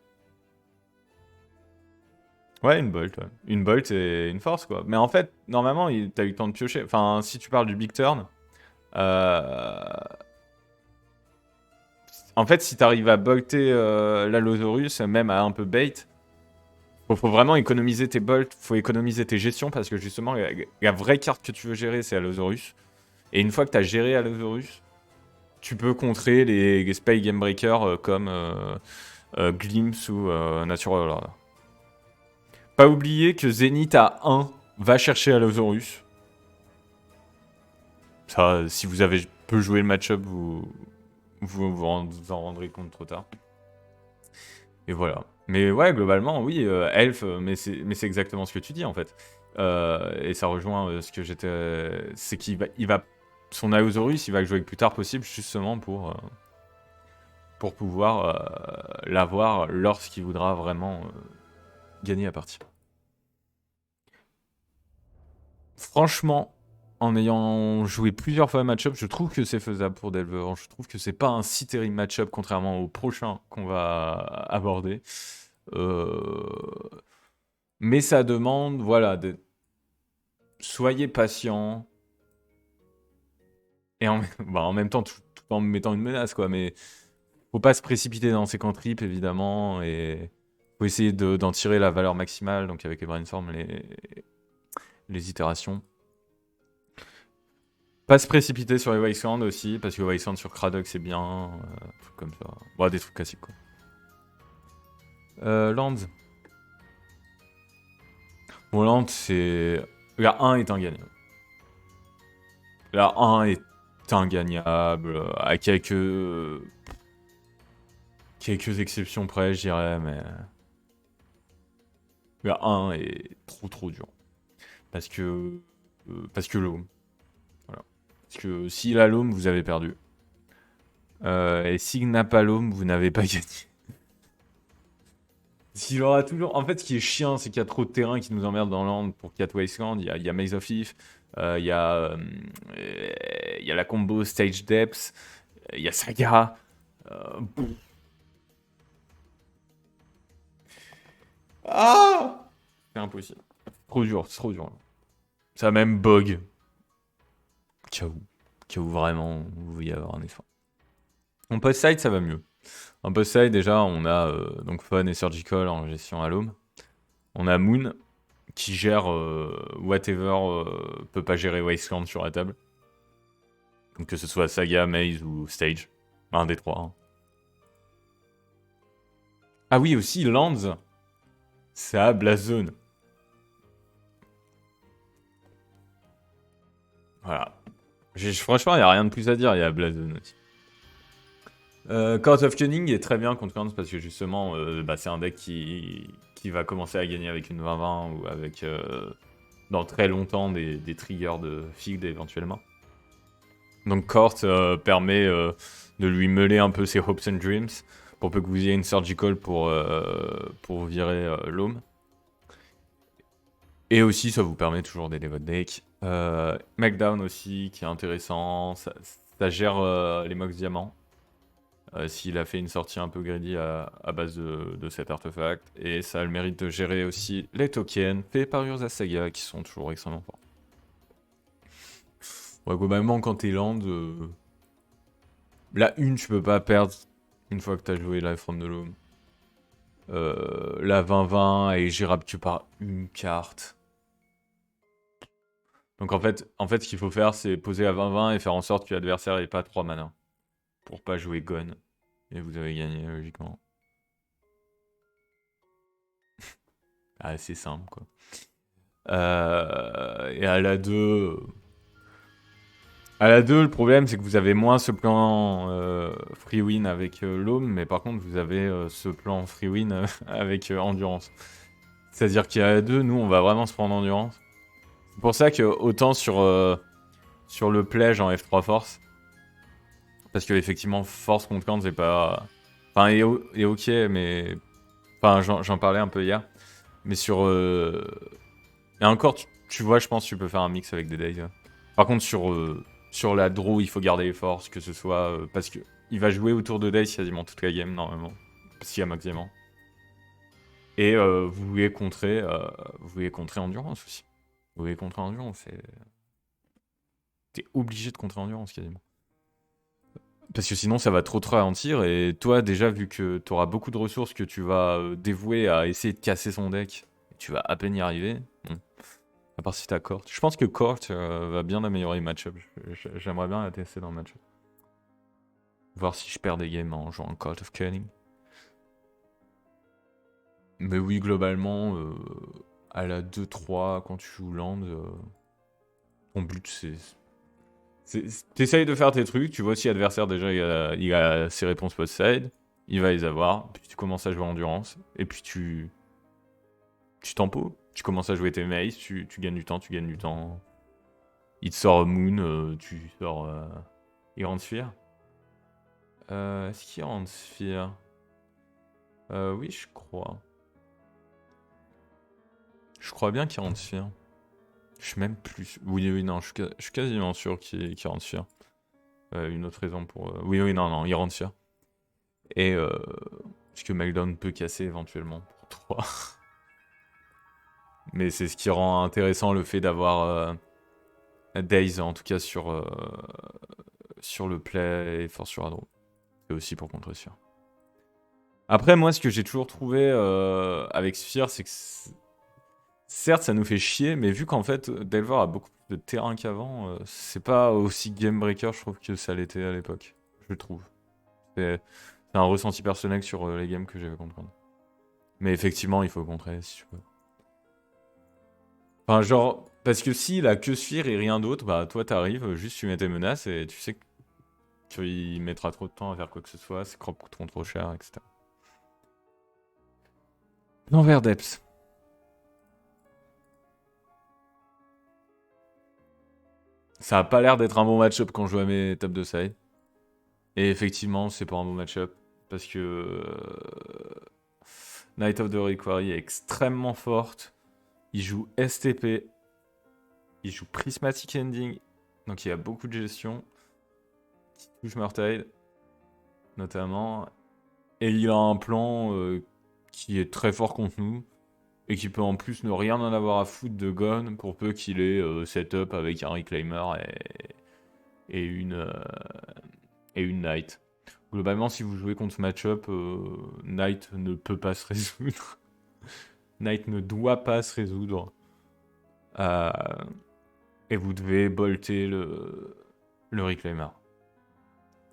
A: Ouais, une bolt. Ouais. Une bolt et une force, quoi. Mais en fait, normalement, t'as eu le temps de piocher. Enfin, si tu parles du big turn, en fait, si t'arrives à bolter l'Allosaurus, même à un peu bait, faut vraiment économiser tes bolts, faut économiser tes gestions, parce que justement, la vraie carte que tu veux gérer, c'est Allosaurus. Et une fois que t'as géré Allosaurus, tu peux contrer les Spy Game Breaker comme Glimpse ou Natural Order. Pas oublier que Zenith à 1 va chercher Allosaurus. Ça, si vous avez peu joué le match-up, vous en rendrez compte trop tard. Et voilà. Mais ouais, globalement, oui, Elf, mais c'est exactement ce que tu dis en fait. Et ça rejoint ce que j'étais. C'est qu'il va. Son Aeosaurus, il va le jouer le plus tard possible, justement pour pouvoir l'avoir lorsqu'il voudra vraiment gagner la partie. Franchement, en ayant joué plusieurs fois le match-up, je trouve que c'est faisable pour Delver. Je trouve que c'est pas un si terrible match-up, contrairement au prochain qu'on va aborder. Mais ça demande, voilà, soyez patient. Et en même temps, tout en mettant une menace, quoi. Mais faut pas se précipiter dans ses cantrips, évidemment. Et faut essayer d'en tirer la valeur maximale, donc avec les brainstorms, les itérations. Pas se précipiter sur les Wasteland aussi, parce que Wasteland sur Craddock c'est bien, trucs comme ça. Bon, des trucs classiques quoi. Lands. Bon, Lands c'est. La 1 est ingagnable. La 1 est ingagnable, à quelques exceptions près, je dirais, mais. La 1 est trop dur. Parce que l'Home. Voilà. Parce que s'il a l'Home, vous avez perdu. Et s'il n'a pas l'Home, vous n'avez pas gagné. S'il aura toujours. En fait, ce qui est chiant, c'est qu'il y a trop de terrain qui nous emmerde dans Land pour 4 Wasteland. Il y a Maze of Eve, il y a la combo Stage Depths, il y a Saga. Ah, c'est impossible. Trop dur, c'est trop dur. Ça même bug. Cas où vraiment vous voulez avoir un effort. En post-side, ça va mieux. En post-side, déjà, on a donc Fun et Surgical en gestion à l'homme. On a Moon qui gère whatever peut pas gérer Wasteland sur la table. Donc que ce soit Saga, Maze ou Stage. Un des trois. Hein. Ah oui, aussi, Lands, ça blasone. Voilà. Franchement, il n'y a rien de plus à dire, il y a blasone aussi. Court of Cunning est très bien contre Khans parce que justement, c'est un deck qui va commencer à gagner avec une 20-20 ou avec, dans très longtemps, des triggers de Field éventuellement. Donc Court permet de lui meuler un peu ses hopes and dreams pour peu que vous ayez une Surgical pour virer l'Home. Et aussi, ça vous permet toujours d'aider votre deck. Smackdown aussi, qui est intéressant. Ça gère les Mox Diamants. S'il a fait une sortie un peu greedy à base de cet artefact. Et ça a le mérite de gérer aussi les tokens faits par Urza Saga, qui sont toujours extrêmement forts. Ouais, globalement, quand t'es land, la une, tu peux pas perdre une fois que t'as joué Life from the Loam. La 20-20 et gérable que par une carte. Donc en fait, ce qu'il faut faire, c'est poser à 20-20 et faire en sorte que l'adversaire ait pas 3 mana. Pour pas jouer Gone. Et vous avez gagné, logiquement. Assez simple, quoi. Et à la 2... À la 2, le problème, c'est que vous avez moins ce plan free win avec l'Home, mais par contre, vous avez ce plan free win avec Endurance. C'est-à-dire qu'à la 2, nous, on va vraiment se prendre Endurance. C'est pour ça que autant sur le pledge en F3 Force, parce que effectivement Force contre Khans c'est pas... Enfin, est ok, mais... Enfin, j'en parlais un peu hier. Mais sur... Et encore, tu vois, je pense que tu peux faire un mix avec des Days. Par contre, sur la draw, il faut garder les forces, que ce soit... parce que il va jouer autour de Days quasiment toute la game, normalement. Parce qu'il y a Max Diamant. Et vous voulez contrer Endurance aussi. Vous voulez contrer Endurance, t'es obligé de contrer Endurance quasiment. Parce que sinon, ça va trop te ralentir. Et toi, déjà, vu que tu auras beaucoup de ressources que tu vas dévouer à essayer de casser son deck, tu vas à peine y arriver. Bon. À part si t'as Court. Je pense que Court va bien améliorer le match-up. J'aimerais bien la tester dans le match-up. Voir si je perds des games en jouant Court of Cunning. Mais oui, globalement, à la 2-3, quand tu joues Land, ton but c'est... T'essayes de faire tes trucs, tu vois si l'adversaire déjà il a ses réponses post-side, il va les avoir, puis tu commences à jouer Endurance, et puis tu tempo, tu commences à jouer tes maces, tu gagnes du temps. Il te sort Moon, tu sors Iron Sphere. Est-ce qu'il y a Iron Sphere? Oui, je crois. Je crois bien qu'il y a Iron Sphere. Je suis même plus... Oui, non, je suis quasiment sûr qu'il y a Iron Sphere. Une autre raison pour... Oui, non, Iron Sphere. Et parce que Meltdown peut casser éventuellement pour 3. Mais c'est ce qui rend intéressant le fait d'avoir Days, en tout cas sur le play et Force sur Adro. C'est aussi pour contre Sphere. Après, moi, ce que j'ai toujours trouvé avec Sphere, c'est que certes, ça nous fait chier, mais vu qu'en fait, Delver a beaucoup plus de terrain qu'avant, c'est pas aussi game breaker, je trouve, que ça l'était à l'époque. Je trouve. C'est un ressenti personnel sur les games que j'avais comprendre. Mais effectivement, il faut contrer si tu peux. Enfin, genre, parce que s'il a que Sphere et rien d'autre, bah toi t'arrives, juste tu mets tes menaces et tu sais qu'il mettra trop de temps à faire quoi que ce soit, ses crops coûteront trop cher, etc. L'envers Depths. Ça a pas l'air d'être un bon match-up quand je joue à mes top de side. Et effectivement, c'est pas un bon match-up. Parce que Knight of the Reliquary est extrêmement forte. Il joue STP. Il joue Prismatic Ending. Donc il y a beaucoup de gestion. Qui touche Murktide, notamment. Et il a un plan qui est très fort contre nous. Et qui peut en plus ne rien en avoir à foutre de Gone. Pour peu qu'il ait setup avec un Reclaimer et une Knight. Globalement, si vous jouez contre ce match-up, Knight ne peut pas se résoudre. Knight ne doit pas se résoudre. Et vous devez bolter le Reclaimer.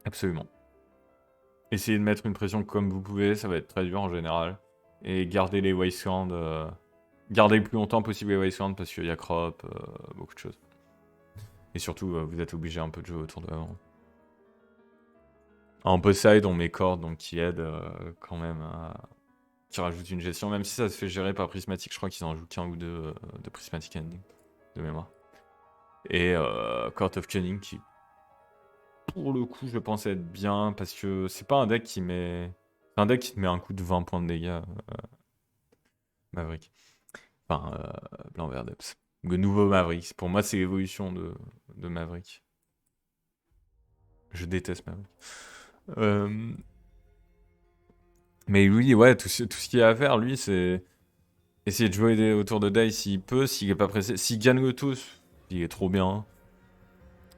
A: Absolument. Essayez de mettre une pression comme vous pouvez, ça va être très dur en général. Et gardez les Wastelands. Gardez le plus longtemps possible les Wastelands parce qu'il y a crop, beaucoup de choses. Et surtout, vous êtes obligé un peu de jouer autour de avant. En post-side, on met Cord, donc qui aide quand même qui rajoute une gestion, même si ça se fait gérer par Prismatic. Je crois qu'ils en jouent qu'un ou deux de Prismatic Ending, de mémoire. Et Court of Cunning qui, pour le coup, je pense être bien parce que c'est pas un deck qui met. C'est un deck qui te met un coup de 20 points de dégâts, Maverick. Enfin, Blanc Vert Depths. Le nouveau Maverick. Pour moi, c'est l'évolution de Maverick. Je déteste Maverick. Mais lui, ouais, tout ce qu'il y a à faire, lui, c'est essayer de jouer autour de Dice s'il peut, s'il est pas pressé. S'il gagne le tous, il est trop bien.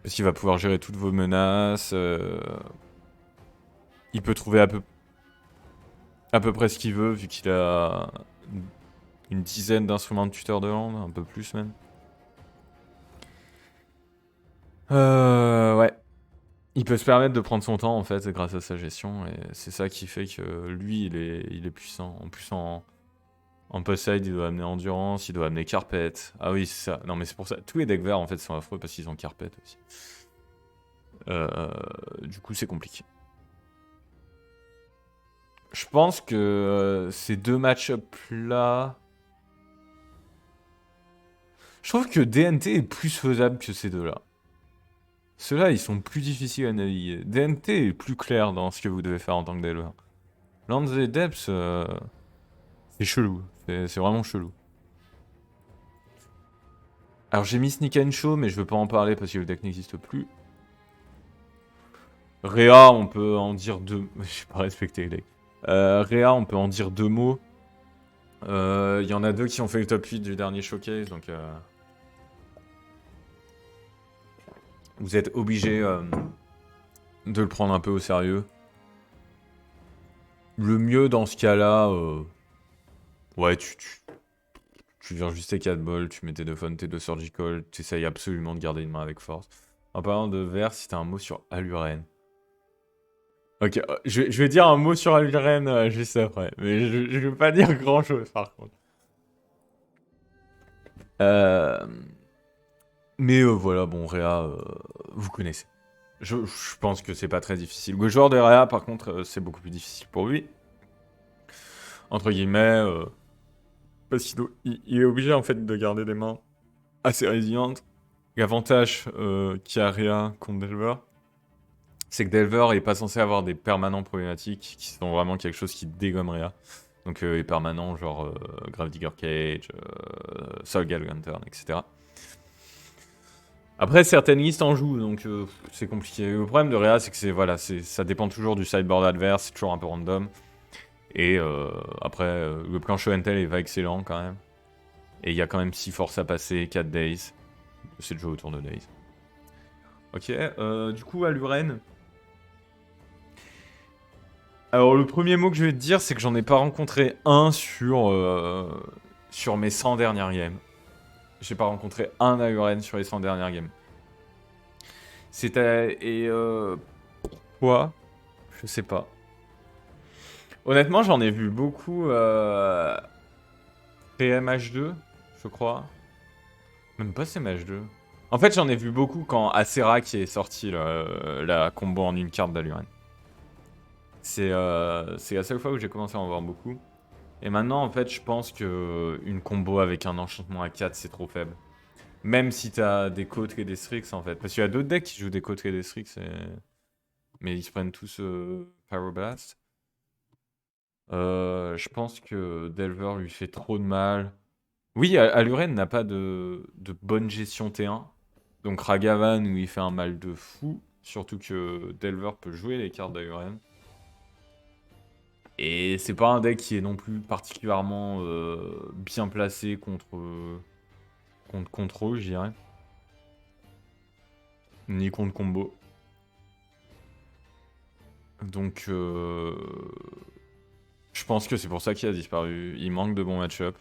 A: Parce qu'il va pouvoir gérer toutes vos menaces. Il peut trouver à peu près ce qu'il veut, vu qu'il a une dizaine d'instruments de tuteur de hand, un peu plus même. Ouais. Il peut se permettre de prendre son temps, en fait, grâce à sa gestion, et c'est ça qui fait que lui, il est puissant. En plus, en post-side, il doit amener Endurance, il doit amener Carpet. Ah oui, c'est ça. Non, mais c'est pour ça. Tous les decks verts, en fait, sont affreux parce qu'ils ont Carpet aussi. Du coup, c'est compliqué. Je pense que ces deux match-up-là... Je trouve que DNT est plus faisable que ces deux-là. Ceux-là, ils sont plus difficiles à naviguer. DNT est plus clair dans ce que vous devez faire en tant que delver. Lands et Depths, c'est chelou. C'est vraiment chelou. Alors j'ai mis Sneak and Show, mais je veux pas en parler parce que le deck n'existe plus. Réa, on peut en dire deux... J'ai pas respecté les decks. Réa, on peut en dire deux mots. Il y en a deux qui ont fait le top 8 du dernier showcase, donc... Vous êtes obligé de le prendre un peu au sérieux. Le mieux dans ce cas-là... Ouais, tu vires juste tes 4 balles, tu mets tes 2 fun, tes 2 surgical, tu essayes absolument de garder une main avec force. En parlant de vert, si t'as un mot sur Aluren. Ok, je vais dire un mot sur Aluren juste après, mais je vais pas dire grand chose par contre. Mais voilà, bon, Réa, vous connaissez. Je pense que c'est pas très difficile. Le joueur de Réa, par contre, c'est beaucoup plus difficile pour lui. Entre guillemets, parce qu'il est obligé en fait de garder des mains assez résilientes. L'avantage qu'il y a Réa contre Delver, c'est que Delver est pas censé avoir des permanents problématiques qui sont vraiment quelque chose qui dégomme Réa. Donc les permanents genre Gravedigger Cage, Solgal Lantern, etc. Après, certaines listes en jouent, donc c'est compliqué. Le problème de Réa, c'est que voilà, ça dépend toujours du sideboard adverse, c'est toujours un peu random. Et après, le plan show and tell va excellent quand même. Et il y a quand même 6 forces à passer, 4 days. C'est de jouer autour de days. Ok, du coup, à Luren. Alors, le premier mot que je vais te dire, c'est que j'en ai pas rencontré un sur mes 100 dernières games. J'ai pas rencontré un à Luren sur les 100 dernières games. Pourquoi ? Je sais pas. Honnêtement, j'en ai vu beaucoup PMH2, je crois. Même pas CMH2. En fait, j'en ai vu beaucoup quand Acera qui est sorti la combo en une carte d'Aluren. C'est la seule fois où j'ai commencé à en voir beaucoup. Et maintenant, en fait, je pense que une combo avec un enchantement à 4, c'est trop faible. Même si t'as des Côtes et des Strix, en fait. Parce qu'il y a d'autres decks qui jouent des Côtes et des Strix, mais ils se prennent tous Pyroblast. Je pense que Delver lui fait trop de mal. Oui, Aluren n'a pas de bonne gestion T1. Donc Ragavan, où il fait un mal de fou. Surtout que Delver peut jouer les cartes d'Aluren. Et c'est pas un deck qui est non plus particulièrement bien placé contre contrôle, je dirais. Ni contre combo. Donc je pense que c'est pour ça qu'il a disparu. Il manque de bons match-up.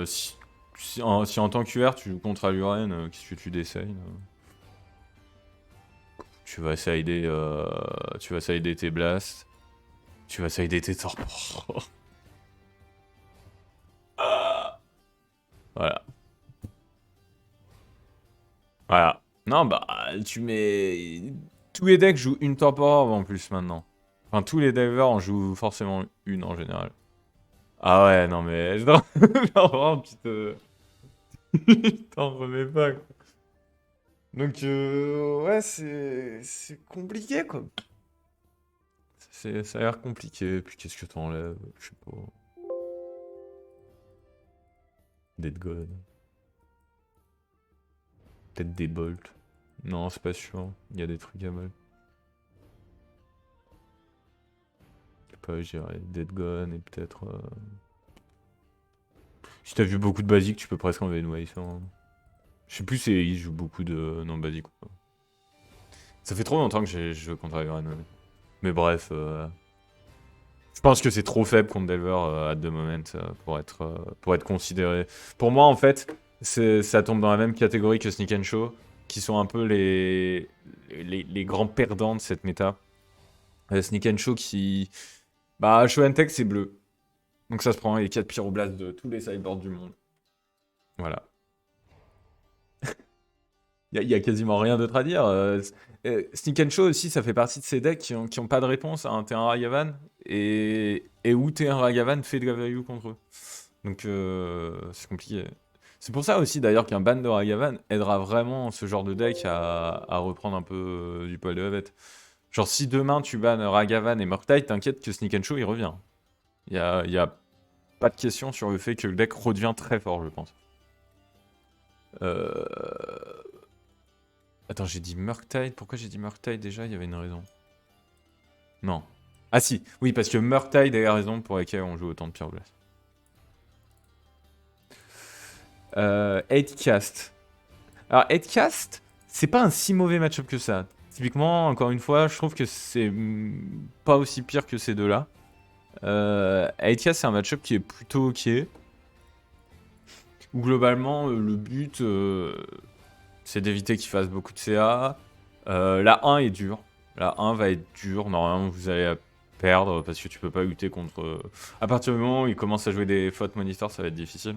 A: Si en tant que QR tu joues contre Aluren, qu'est-ce que tu décèles Tu vas sider tes blasts. Tu vas sider tes torpors. Voilà. Voilà. Non, bah, tu mets... Tous les decks jouent une torpor en plus maintenant. Enfin, tous les divers en jouent forcément une en général. Ah ouais, non mais... Genre, vraiment, t'en remets pas, quoi. Donc, ouais, c'est compliqué, quoi. Ça a l'air compliqué. Puis qu'est-ce que t'enlèves? Je sais pas. Dead God. Peut-être des bolts. Non, c'est pas sûr. Il y a des trucs à mal. Je sais pas, je dirais Dead Gun et peut-être... Si t'as vu beaucoup de basiques, tu peux presque enlever une wave, hein. Je sais plus si il joue beaucoup de non-basiques ou pas. Ça fait trop longtemps que j'ai joué contre Iron. Mais bref, je pense que c'est trop faible contre Delver à the moment pour être considéré. Pour moi, en fait, ça tombe dans la même catégorie que Sneak and Show, qui sont un peu les grands perdants de cette méta. Sneak and Show qui... Bah, Show and Tech, c'est bleu. Donc ça se prend les 4 pyroblastes de tous les sideboards du monde. Voilà. Il y a quasiment rien d'autre à dire. Sneak and Show aussi, ça fait partie de ces decks qui ont pas de réponse à un T1 Ragavan et où T1 Ragavan fait de la value contre eux. Donc c'est compliqué. C'est pour ça aussi d'ailleurs qu'un ban de Ragavan aidera vraiment ce genre de deck à reprendre un peu du poil de la bête. Genre si demain tu bannes Ragavan et Murktide, t'inquiète que Sneak and Show il revient. Il y a pas de question sur le fait que le deck redevient très fort, je pense. Euh... Attends, j'ai dit Murktide. Pourquoi j'ai dit Murktide déjà? Il y avait une raison. Non. Ah si, oui, parce que Murktide est la raison pour laquelle on joue autant de Pyroblast. 8cast. Alors, 8cast, c'est pas un si mauvais match-up que ça. Typiquement, encore une fois, je trouve que c'est pas aussi pire que ces deux-là. 8cast, c'est un match-up qui est plutôt ok. Où globalement, le but, c'est d'éviter qu'il fasse beaucoup de CA. La 1 est dure. La 1 va être dure. Normalement, vous allez la perdre parce que tu peux pas lutter contre... À partir du moment où il commence à jouer des fautes monitor, ça va être difficile.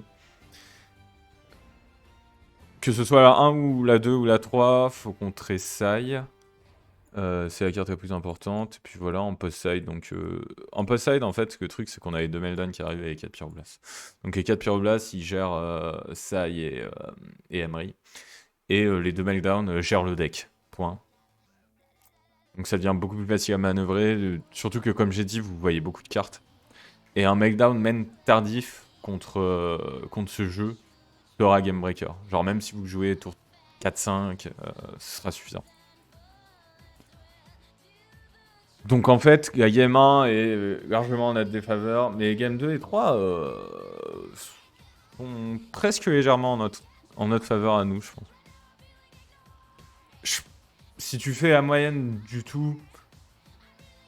A: Que ce soit la 1 ou la 2 ou la 3, faut qu'on tressaille. C'est la carte la plus importante. Et puis voilà, en post-side. Donc, en post-side, en fait, le truc, c'est qu'on a les 2 Meldan qui arrivent avec 4 Pyroblasts. Donc, les 4 Pyroblasts, ils gèrent Sai et Emery. Et les 2 Meltdown gèrent le deck. Point. Donc ça devient beaucoup plus facile à manœuvrer. Surtout que, comme j'ai dit, vous voyez beaucoup de cartes. Et un Meltdown même tardif contre ce jeu sera Game Breaker. Genre même si vous jouez tour 4-5, ce sera suffisant. Donc en fait, la game 1 est largement en notre défaveur, mais game 2 et 3 sont presque légèrement en notre faveur à nous, je pense. Si tu fais la moyenne du tout,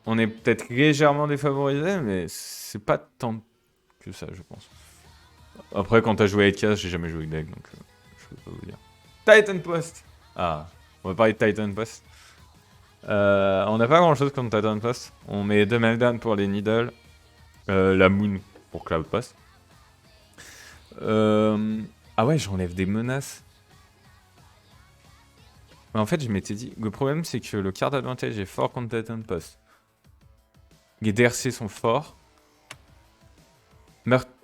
A: on est peut-être légèrement défavorisé, mais c'est pas tant que ça, je pense. Après, quand t'as joué à 8K, j'ai jamais joué avec deck, donc je peux pas vous dire. Titan Post. Ah, on va parler de Titan Post. On n'a pas grand chose contre Titan Post. On met 2 Meltdown pour les Needle, la Moon pour Cloud Post. Ah ouais, j'enlève des menaces. Mais en fait, je m'étais dit, le problème c'est que le card advantage est fort contre Titan Post. Les DRC sont forts.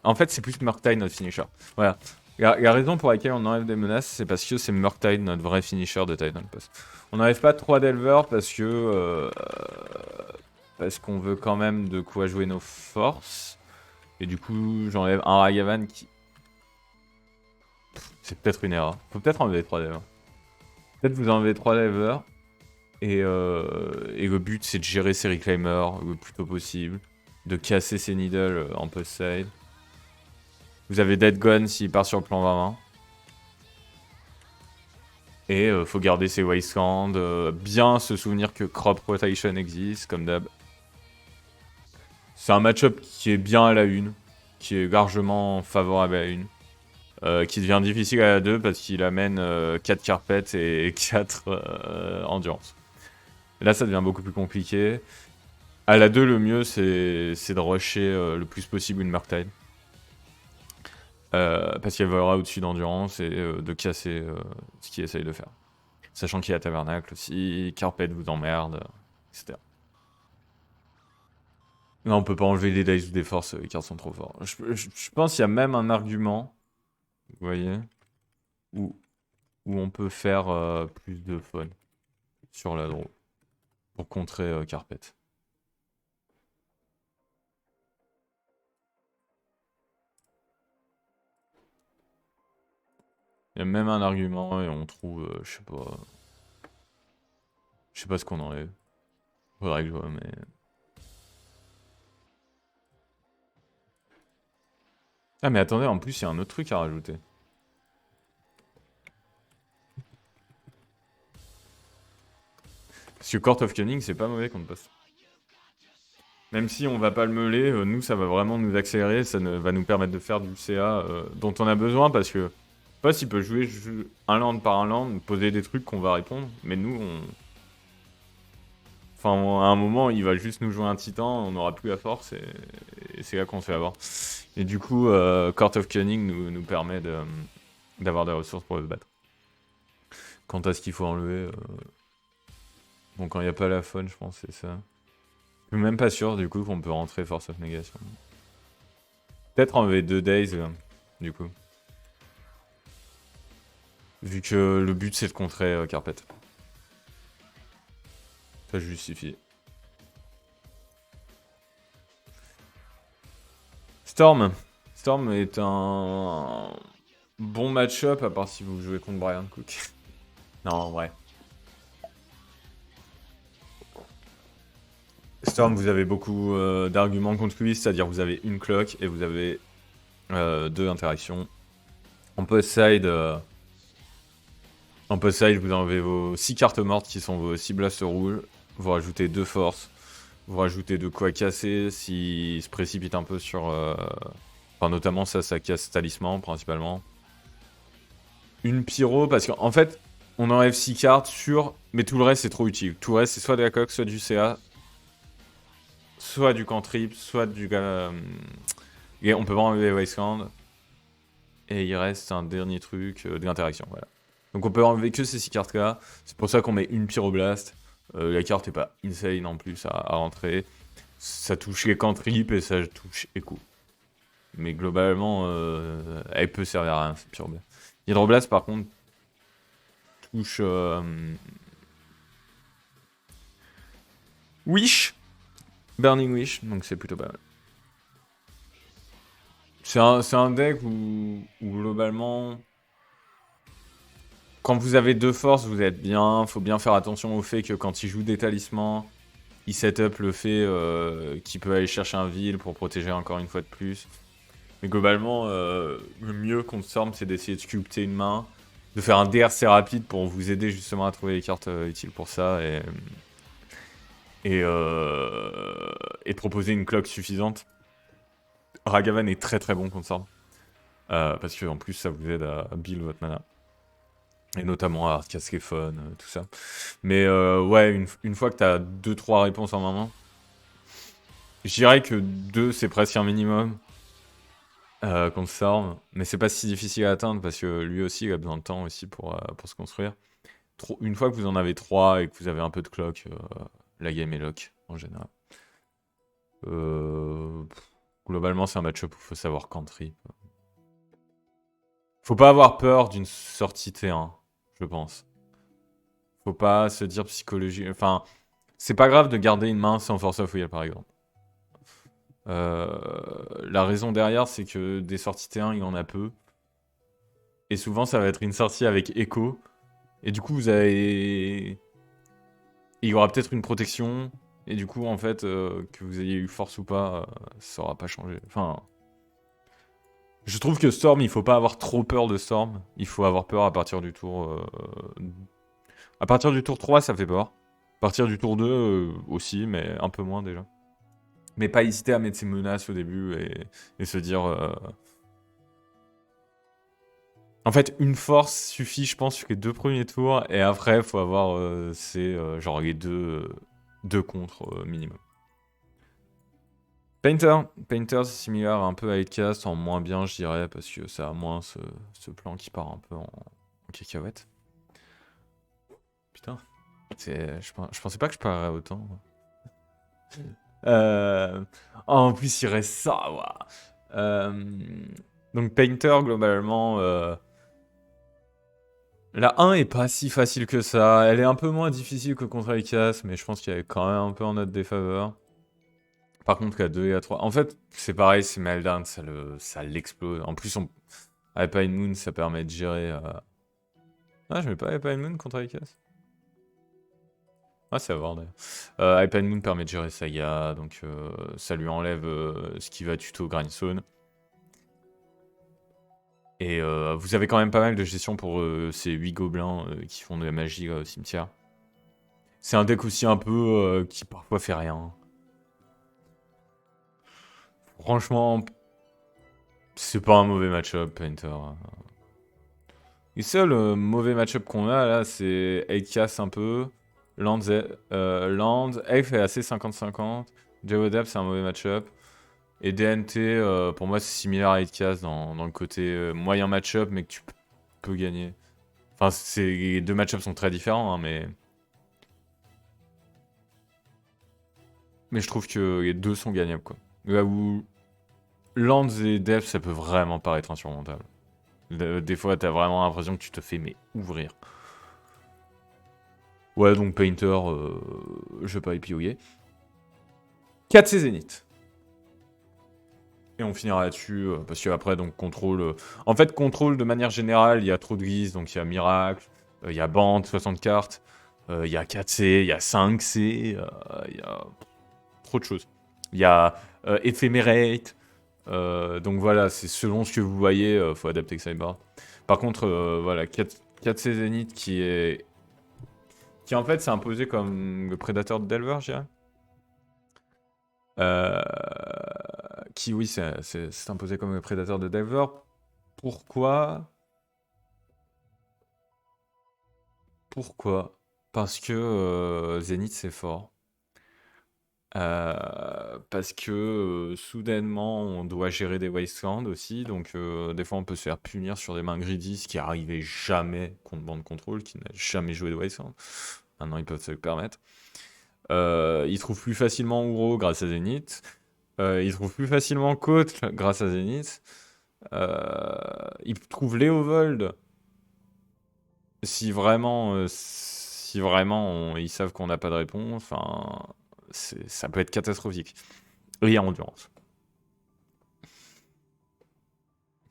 A: En fait, c'est plus Murktide notre finisher. Voilà. La raison pour laquelle on enlève des menaces, c'est parce que c'est Murktide notre vrai finisher de Titan Post. On n'enlève pas 3 Delver parce qu'on veut quand même de quoi jouer nos forces. Et du coup, j'enlève un Ragavan qui... C'est peut-être une erreur. Faut peut-être enlever 3 Delver. Peut-être vous enlevez 3 Delver. Et le but, c'est de gérer ses Reclaimers le plus tôt possible. De casser ses Needles en post-side. Vous avez Dead Gun s'il part sur le plan 20-20. Et faut garder ses Wastelands. Bien se souvenir que Crop Rotation existe, comme d'hab. C'est un match-up qui est bien à la 1. Qui est largement favorable à la 1. Qui devient difficile à la 2 parce qu'il amène 4 carpets et 4 endurance. Et là, ça devient beaucoup plus compliqué. À la 2, le mieux, c'est de rusher le plus possible une Murktide. Parce qu'elle volera au-dessus d'endurance et de casser ce qu'il essaye de faire. Sachant qu'il y a Tabernacle aussi, Carpet vous emmerde, etc. Non, on peut pas enlever les dice ou des forces, les cartes sont trop forts. Je pense qu'il y a même un argument, vous voyez, où, où on peut faire plus de fun sur la draw pour contrer Carpet. Il y a même un argument et on trouve, je sais pas ce qu'on enlève. Faudrait que je vois, mais... Ah mais attendez, en plus il y a un autre truc à rajouter. Parce que Court of Cunning, c'est pas mauvais contre poste. Même si on va pas le meuler, nous ça va vraiment nous accélérer, ça va nous permettre de faire du CA dont on a besoin parce que poste il peut jouer un land par un land, poser des trucs qu'on va répondre, mais nous on... Enfin à un moment il va juste nous jouer un titan, on n'aura plus la force et c'est là qu'on se fait avoir. Et du coup Court of Cunning nous permet d'avoir des ressources pour le battre. Quant à ce qu'il faut enlever, bon quand il n'y a pas la fun je pense c'est ça. Je suis même pas sûr du coup qu'on peut rentrer Force of Negation. Peut-être enlever 2 days du coup. Vu que le but c'est de contrer Carpet. Ça justifie. Storm. Storm est un bon match-up à part si vous jouez contre Brian Cook. Non, en vrai. Storm, vous avez beaucoup d'arguments contre lui, c'est-à-dire vous avez une clock et vous avez 2 interactions. En post-side, vous enlevez vos 6 cartes mortes qui sont vos 6 blasts rouges. Vous rajoutez 2 forces. Vous rajoutez de quoi casser s'il se précipite un peu sur... Enfin, notamment ça casse talisman principalement. Une pyro, parce qu'en fait, on enlève 6 cartes sur... Mais tout le reste, c'est trop utile. Tout le reste, c'est soit de la coque, soit du CA, soit du cantrip, soit du... Et on peut pas enlever Wasteland. Et il reste un dernier truc de l'interaction, voilà. Donc on peut enlever que ces 6 cartes-là. C'est pour ça qu'on met une pyroblast. La carte est pas insane en plus à rentrer. Ça touche les cantrips et ça touche Echo. Mais globalement, elle peut servir à rien, cette pyroblast. Hydroblast, par contre, touche... Wish. Burning Wish, donc c'est plutôt pas mal. C'est un deck où globalement... Quand vous avez 2 forces, vous êtes bien. Faut bien faire attention au fait que quand il joue des talismans, il set up le fait qu'il peut aller chercher un ville pour protéger encore une fois de plus. Mais globalement, le mieux contre Storm, c'est d'essayer de sculpter une main, de faire un DRC rapide pour vous aider justement à trouver les cartes utiles pour ça et de proposer une clock suffisante. Ragavan est très très bon contre Storm. Parce que en plus, ça vous aide à build votre mana. Et notamment à casquer fun, tout ça. Mais ouais, une fois que tu as 2-3 réponses en main, je dirais que 2 c'est presque un minimum contre Storm. Mais c'est pas si difficile à atteindre parce que lui aussi il a besoin de temps aussi pour se construire. Une fois que vous en avez 3 et que vous avez un peu de clock, la game est lock en général. Globalement, c'est un match-up où il faut savoir country. Faut pas avoir peur d'une sortie T1, je pense. Faut pas se dire psychologie. Enfin, c'est pas grave de garder une main sans Force of Will, par exemple. La raison derrière, c'est que des sorties T1, il y en a peu. Et souvent, ça va être une sortie avec Echo. Et du coup, vous avez... Il y aura peut-être une protection. Et du coup, en fait, que vous ayez eu force ou pas, ça aura pas changé. Enfin... Je trouve que Storm, il faut pas avoir trop peur de Storm. Il faut avoir peur à partir du tour... À partir du tour 3, ça fait peur. À partir du tour 2 aussi, mais un peu moins déjà. Mais pas hésiter à mettre ses menaces au début et se dire... En fait, une force suffit, je pense, sur les 2 premiers tours, et après, faut avoir genre les deux contres minimum. Painter. Painter, c'est similaire un peu à Hitcast, en moins bien, je dirais, parce que ça a moins ce plan qui part un peu en cacahuète. Putain, je pensais pas que je parlerais autant. Euh, en plus, il reste ça, ouah. Euh, Donc, Painter, globalement, la 1 est pas si facile que ça. Elle est un peu moins difficile que contre Icas, mais je pense qu'il y a quand même un peu en notre défaveur. Par contre, la 2 et la 3. En fait, c'est pareil, c'est Meltdown, ça l'explose. En plus, Alpine Moon, ça permet de gérer. Ah, je mets pas Alpine Moon contre Icas. Ah, c'est à voir d'ailleurs. Alpine Moon permet de gérer Saga, donc ça lui enlève ce qui va tuto Grindstone. Et vous avez quand même pas mal de gestion pour ces 8 gobelins qui font de la magie au cimetière. C'est un deck aussi un peu qui parfois fait rien. Franchement, c'est pas un mauvais match-up, Painter. Le seul mauvais match-up qu'on a là, c'est 8 un peu. Land, Elf est assez 50-50. Javodab, c'est un mauvais match-up. Et DNT, pour moi, c'est similaire à 8 dans le côté moyen match-up, mais que tu peux gagner. Enfin, les deux match-ups sont très différents, hein, mais je trouve que les deux sont gagnables, quoi. Là où Lands et Dev, ça peut vraiment paraître insurmontable. Des fois, t'as vraiment l'impression que tu te fais mais ouvrir. Ouais, donc Painter, je vais pas épiouiller. 4 c Zénith. Et on finira là-dessus, parce qu'après, donc, contrôle... En fait, contrôle, de manière générale, il y a trop de grises, donc il y a Miracle, il y a Bande, 60 cartes, il y a 4C, il y a 5C, il y a trop de choses. Il y a Ephemerate, donc voilà, c'est selon ce que vous voyez, faut adapter Cyber. Par contre, voilà, 4C Zenith qui en fait s'est imposé comme le prédateur de Delver, je dirais. Euh, qui, oui, c'est imposé comme le prédateur de Delver. Pourquoi? Pourquoi? Parce que Zenith c'est fort. Parce que soudainement on doit gérer des wastelands aussi, donc des fois on peut se faire punir sur des mains greedy, ce qui arrivait jamais contre Band Control, qui n'a jamais joué de wasteland. Maintenant ils peuvent se le permettre. Ils trouvent plus facilement Uro grâce à Zenith. Ils trouvent plus facilement Côte grâce à Zenith. Ils trouvent Léovold si vraiment ils savent qu'on n'a pas de réponse. Enfin, ça peut être catastrophique. Et il y a Endurance.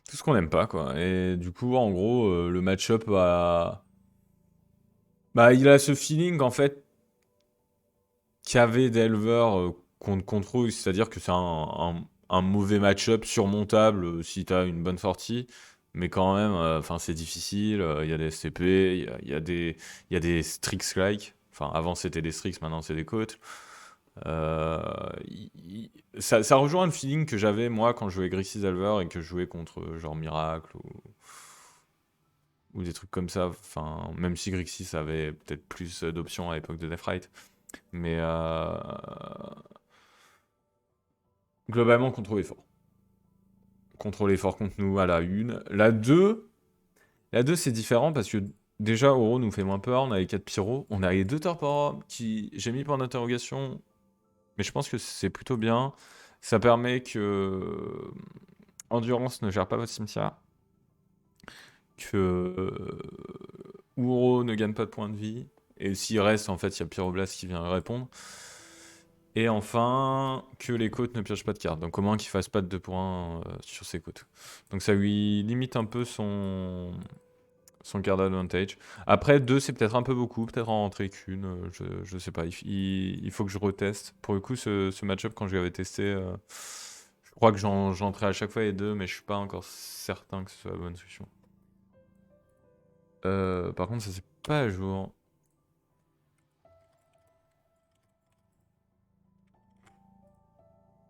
A: Tout ce qu'on n'aime pas, quoi. Et du coup, en gros, le match-up a... Bah, il a ce feeling, en fait, qu'avait Delver contre Control, c'est-à-dire que c'est un mauvais match-up surmontable si t'as une bonne sortie, mais quand même, enfin, c'est difficile, il y a des SCP, il y a des Strix-like, enfin, avant c'était des Strix, maintenant c'est des côtes. Euh, ça rejoint le feeling que j'avais moi quand je jouais Grixis Delver et que je jouais contre genre Miracle ou des trucs comme ça. Enfin, même si Grixis avait peut-être plus d'options à l'époque de Deathright. Mais globalement, contrôle fort. Contrôle fort contre nous à la 1. La 2 c'est différent parce que déjà, Oro nous fait moins peur. On a les 4 pyros. On a les 2 Torpor qui j'ai mis point d'interrogation. Mais je pense que c'est plutôt bien. Ça permet que Endurance ne gère pas votre cimetière. Que Uro ne gagne pas de points de vie. Et s'il reste, en fait, il y a Pyroblast qui vient répondre. Et enfin, que les côtes ne piochent pas de cartes. Donc au moins qu'il fasse pas de 2 points sur ses côtes. Donc ça lui limite un peu son card advantage. Après, 2 c'est peut-être un peu beaucoup, peut-être en rentrer qu'une, je sais pas. Il faut que je reteste. Pour le coup, ce match-up, quand je l'avais testé, je crois que j'entrais à chaque fois les 2, mais je suis pas encore certain que ce soit la bonne solution. Par contre, ça c'est pas à jour.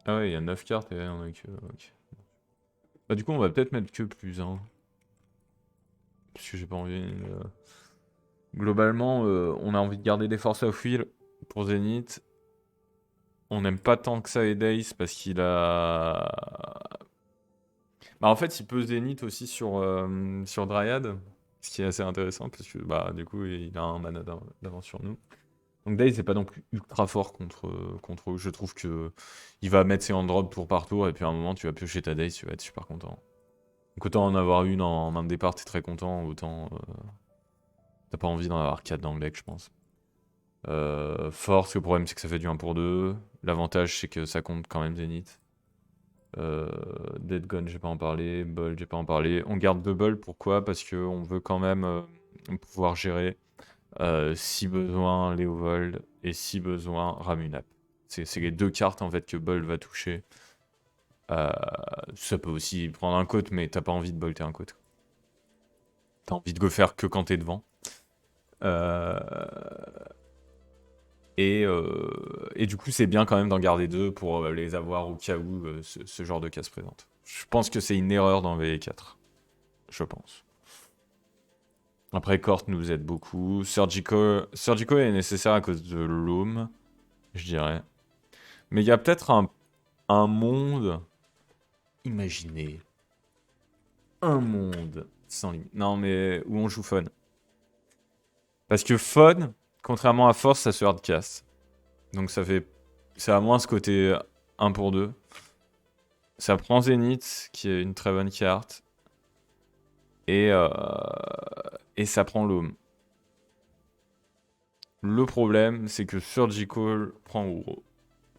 A: Ah ouais, il y a 9 cartes et on a que... ok. Bah du coup, on va peut-être mettre que plus, hein. Parce que j'ai pas envie... Globalement, on a envie de garder des forces of will pour Zenith. On n'aime pas tant que ça Edace parce qu'il a... Bah en fait, il peut Zenith aussi sur Dryad, ce qui est assez intéressant parce que bah du coup, il a un mana d'avance sur nous. Donc Daze c'est pas non plus ultra fort contre eux. Je trouve que il va mettre ses hand drop tour par tour et puis à un moment tu vas piocher ta Daze, tu vas être super content. Donc autant en avoir une en main de départ, t'es très content, autant t'as pas envie d'en avoir 4 dans le deck, je pense. Force, le problème c'est que ça fait du 1 pour 2. L'avantage c'est que ça compte quand même Zenith. Dead Gun, j'ai pas en parlé. Ball, j'ai pas en parlé. On garde Double, pourquoi? Parce qu'on veut quand même pouvoir gérer si besoin Léovold et si besoin Ramunap. C'est les deux cartes en fait que Ball va toucher. Ça peut aussi prendre un côte, mais t'as pas envie de bolter un côte. T'as envie de go faire que quand t'es devant. Et du coup, c'est bien quand même d'en garder deux pour les avoir au cas où ce genre de cas se présente. Je pense que c'est une erreur dans VE4. Je pense. Après, Court nous aide beaucoup. Surgical est nécessaire à cause de Loom, je dirais. Mais il y a peut-être un monde... Imaginez. Un monde sans limite. Non, mais où on joue Fun. Parce que Fun, contrairement à Force, ça se hardcast. Donc ça fait... Ça a moins ce côté 1 pour 2. Ça prend Zenith, qui est une très bonne carte. Et ça prend Loom. Le problème, c'est que Surgical prend Uro.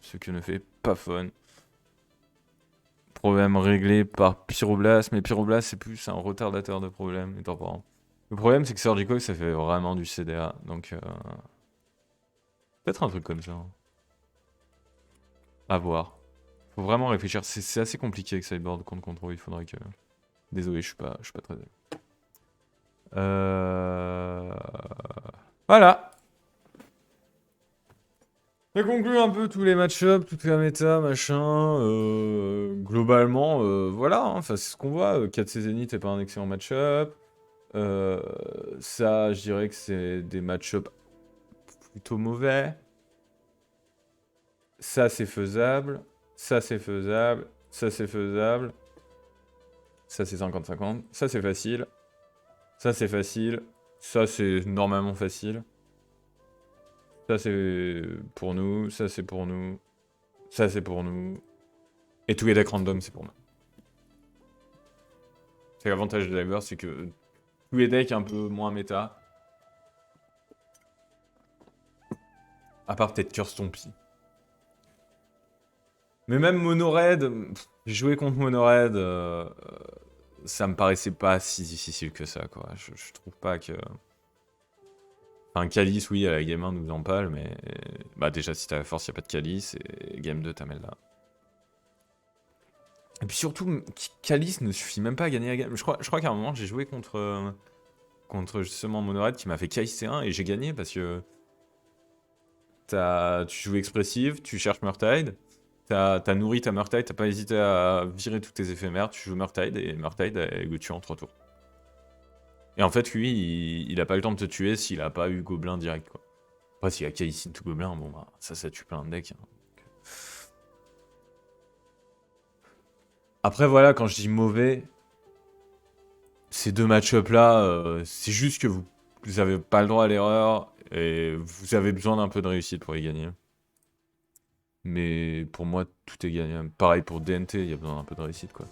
A: Ce que ne fait pas Fun. Problème réglé par Pyroblast, mais Pyroblast c'est plus un retardateur de problème étant parent. Le problème c'est que Surgical ça fait vraiment du CDA, donc peut-être un truc comme ça. Hein. À voir. Faut vraiment réfléchir, c'est assez compliqué avec Sideboard contre contrôle, il faudrait que... Désolé, je suis pas très... Voilà. Ça conclut un peu tous les match-ups, toute la méta, machin. Globalement, voilà, hein, c'est ce qu'on voit. 4C Zenith n'est pas un excellent match-up. Ça, je dirais que c'est des match-ups plutôt mauvais. Ça, c'est faisable. Ça, c'est faisable. Ça, c'est faisable. Ça, c'est 50-50. Ça, c'est facile. Ça, c'est facile. Ça, c'est normalement facile. Ça, c'est pour nous. Ça, c'est pour nous. Ça, c'est pour nous. Et tous les decks random, c'est pour nous. C'est l'avantage de Diver, c'est que tous les decks un peu moins méta. À part peut-être Curse Stompy. Mais même Mono-Red, j'ai joué contre Mono-Red, ça me paraissait pas si difficile que ça, quoi. Je trouve pas que... Enfin, Calice, oui, à la game 1, nous en parle, mais... Bah déjà, si t'as la force, y a pas de Calice, et game 2, t'as Melda. Et puis surtout, Calice ne suffit même pas à gagner la game. Je crois qu'à un moment, j'ai joué contre justement Mono-Red qui m'a fait Calice C1, et j'ai gagné parce que... Tu joues expressive, tu cherches Murktide, t'as nourri ta Murktide, t'as pas hésité à virer tous tes éphémères, tu joues Murktide et Murktide elle le tue en 3 tours. Et en fait, lui, il a pas eu le temps de te tuer s'il a pas eu Gobelin direct, quoi. Après, s'il a Kai'Sin tout Gobelin, bon bah, ça tue plein de decks. Hein. Après, voilà, quand je dis mauvais, ces deux match-up là, c'est juste que vous avez pas le droit à l'erreur et vous avez besoin d'un peu de réussite pour y gagner. Mais pour moi, tout est gagné. Pareil pour DNT, il y a besoin d'un peu de réussite, quoi.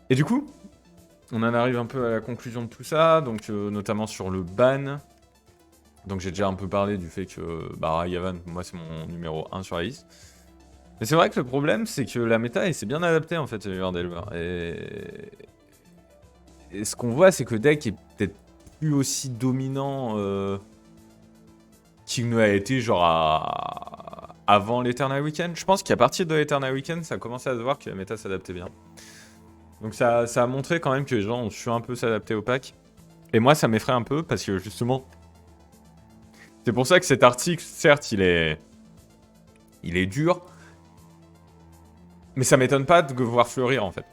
A: Et du coup, on en arrive un peu à la conclusion de tout ça, donc notamment sur le ban. Donc j'ai déjà un peu parlé du fait que Ragavan, moi c'est mon numéro 1 sur la liste. Mais c'est vrai que le problème, c'est que la méta, elle s'est bien adaptée en fait, Delver. Et ce qu'on voit, c'est que le deck est peut-être plus aussi dominant qu'il ne l'a été genre avant l'Eternal Weekend. Je pense qu'à partir de l'Eternal Weekend, ça a commencé à se voir que la méta s'adaptait bien. Donc ça a montré quand même que les gens ont su un peu s'adapter au pack. Et moi, ça m'effraie un peu parce que justement... C'est pour ça que cet article, certes, il est dur. Mais ça m'étonne pas de le voir fleurir en fait.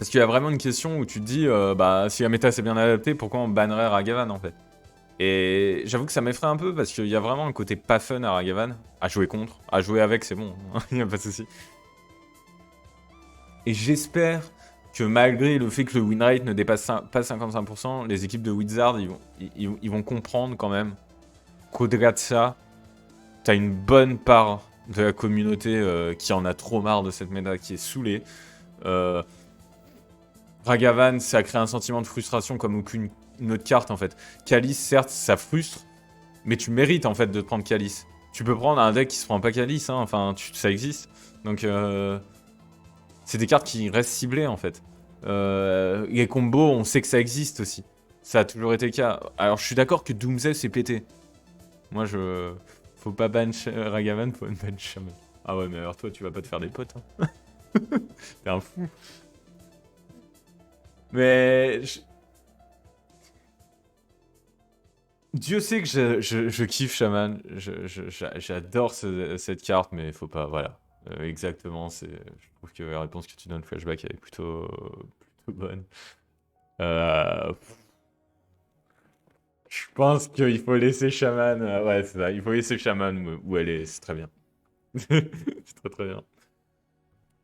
A: Parce qu'il y a vraiment une question où tu te dis, bah, si la méta s'est bien adaptée, pourquoi on bannerait Ragavan en fait? Et j'avoue que ça m'effraie un peu parce qu'il y a vraiment un côté pas fun à Ragavan. À jouer contre, à jouer avec, c'est bon, il n'y a pas de souci. Et j'espère que malgré le fait que le win rate ne dépasse pas 55%, les équipes de Wizard, ils vont comprendre quand même qu'au-delà de ça, t'as une bonne part de la communauté qui en a trop marre de cette méta, qui est saoulée. Ragavan, ça crée un sentiment de frustration comme aucune autre carte en fait. Calice, certes, ça frustre, mais tu mérites en fait de te prendre Calice. Tu peux prendre un deck qui se prend pas Calice, hein, enfin, ça existe. Donc, c'est des cartes qui restent ciblées en fait. Les combos, on sait que ça existe aussi. Ça a toujours été le cas. Alors, je suis d'accord que Doomsday c'est pété. Moi, je. Faut pas ban Ragavan, faut ban Shaman. Ah ouais, mais alors toi, tu vas pas te faire des potes. Hein. T'es un fou. Mais. Dieu sait que je kiffe Shaman. J'adore cette carte, mais faut pas. Voilà. Exactement. Je trouve que la réponse que tu donnes, Flashback, elle est plutôt bonne. Je pense qu'il faut laisser Shaman. Ouais, c'est ça. Il faut laisser Shaman où elle est. C'est très bien. C'est très très bien.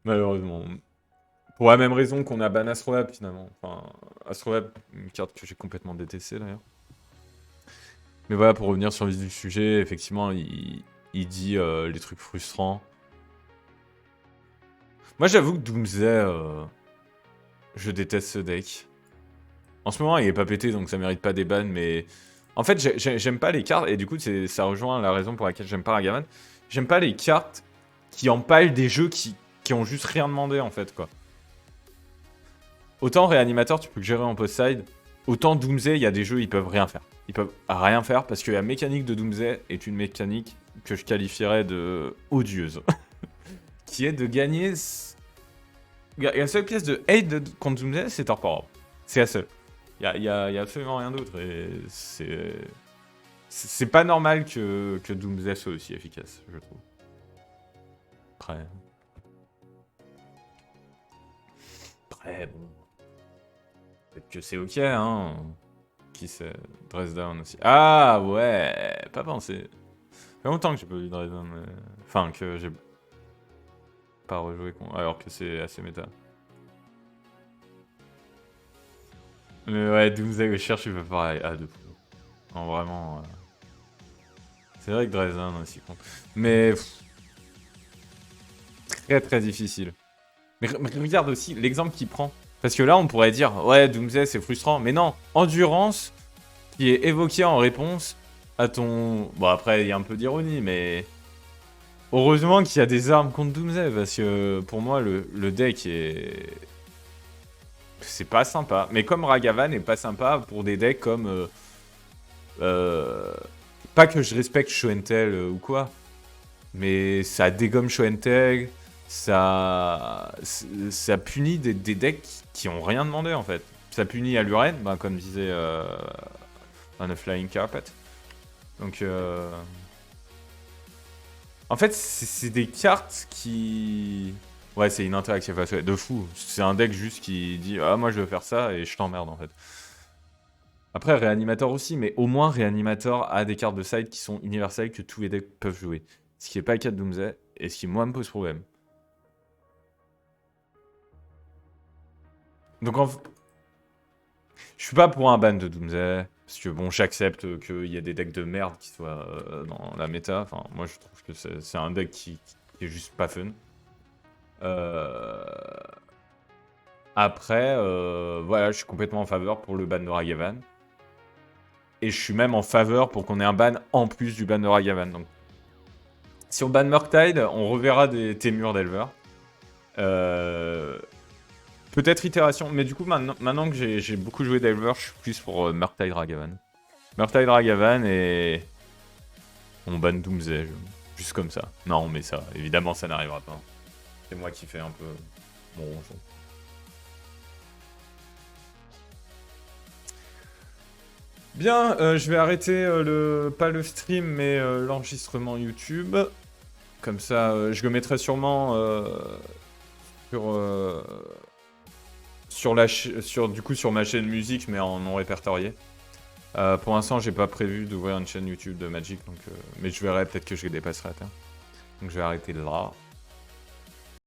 A: Malheureusement. Pour la même raison qu'on a ban Astrolabe finalement. Enfin, Astrolabe, une carte que j'ai complètement détestée d'ailleurs. Mais voilà, pour revenir sur le vif du sujet, effectivement, il dit les trucs frustrants. Moi, j'avoue que Doomsday, je déteste ce deck. En ce moment, il est pas pété, donc ça mérite pas des bans, mais... En fait, j'aime pas les cartes, et du coup, ça rejoint la raison pour laquelle j'aime pas Ragavan. J'aime pas les cartes qui empalent des jeux qui ont juste rien demandé, en fait, quoi. Autant Réanimateur, tu peux le gérer en post-side, autant Doomsday, il y a des jeux, ils peuvent rien faire. Ils peuvent rien faire, parce que la mécanique de Doomsday est une mécanique que je qualifierais de odieuse. Qui est de gagner... La seule pièce de hate contre Doomsday, c'est Torpor Orb. C'est la seule. Il y a absolument rien d'autre. Et c'est pas normal que Doomsday soit aussi efficace, je trouve. Après, bon. Peut-être que c'est ok, hein. Qui sait? Dresden aussi. Ah ouais, pas pensé. Ça fait longtemps que j'ai pas vu Dresden. Enfin, que j'ai pas rejoué, alors que c'est assez méta. Mais ouais, Doomsday, je cherche, il fait pareil. Ah, de fou. Non, vraiment. C'est vrai que Dresden aussi compte. Mais. Très très difficile. Mais regarde aussi l'exemple qu'il prend. Parce que là, on pourrait dire, ouais, Doomsday, c'est frustrant. Mais non, Endurance, qui est évoqué en réponse à ton... Bon, après, il y a un peu d'ironie, mais... Heureusement qu'il y a des armes contre Doomsday, parce que pour moi, le deck est... C'est pas sympa. Mais comme Ragavan est pas sympa pour des decks comme... Pas que je respecte Show and Tell ou quoi, mais ça dégomme Show and Tell, ça punit des decks qui ont rien demandé en fait. Ça punit Aluren, ben, comme disait un Flying Carpet. Donc, en fait, c'est des cartes qui... Ouais, c'est une interaction de fou. C'est un deck juste qui dit « Ah, moi je veux faire ça » et je t'emmerde en fait. Après, Réanimateur aussi, mais au moins Réanimateur a des cartes de side qui sont universelles que tous les decks peuvent jouer. Ce qui n'est pas le cas de Doomsday, et ce qui moi me pose problème. Donc je suis pas pour un ban de Doomsday, parce que bon, j'accepte qu'il y ait des decks de merde qui soient dans la méta. Enfin, moi je trouve que c'est un deck qui est juste pas fun. Après, voilà, je suis complètement en faveur pour le ban de Ragavan. Et je suis même en faveur pour qu'on ait un ban en plus du ban de Ragavan. Donc, si on ban Murktide, on reverra des Témur d'Elver. Peut-être itération, mais du coup, maintenant que j'ai beaucoup joué d'Elver, je suis plus pour Murktide Ragavan. Murktide Ragavan et... On ban Doomsday, juste comme ça. Non, mais ça, évidemment, ça n'arrivera pas. C'est moi qui fais un peu mon ronchon. Bien, je vais arrêter pas le stream, mais l'enregistrement YouTube. Comme ça, je le mettrai sûrement du coup, sur ma chaîne musique, mais en non répertorié. Pour l'instant, j'ai pas prévu d'ouvrir une chaîne YouTube de Magic, donc, mais je verrai peut-être que je dépasserai à terme. Donc je vais arrêter là.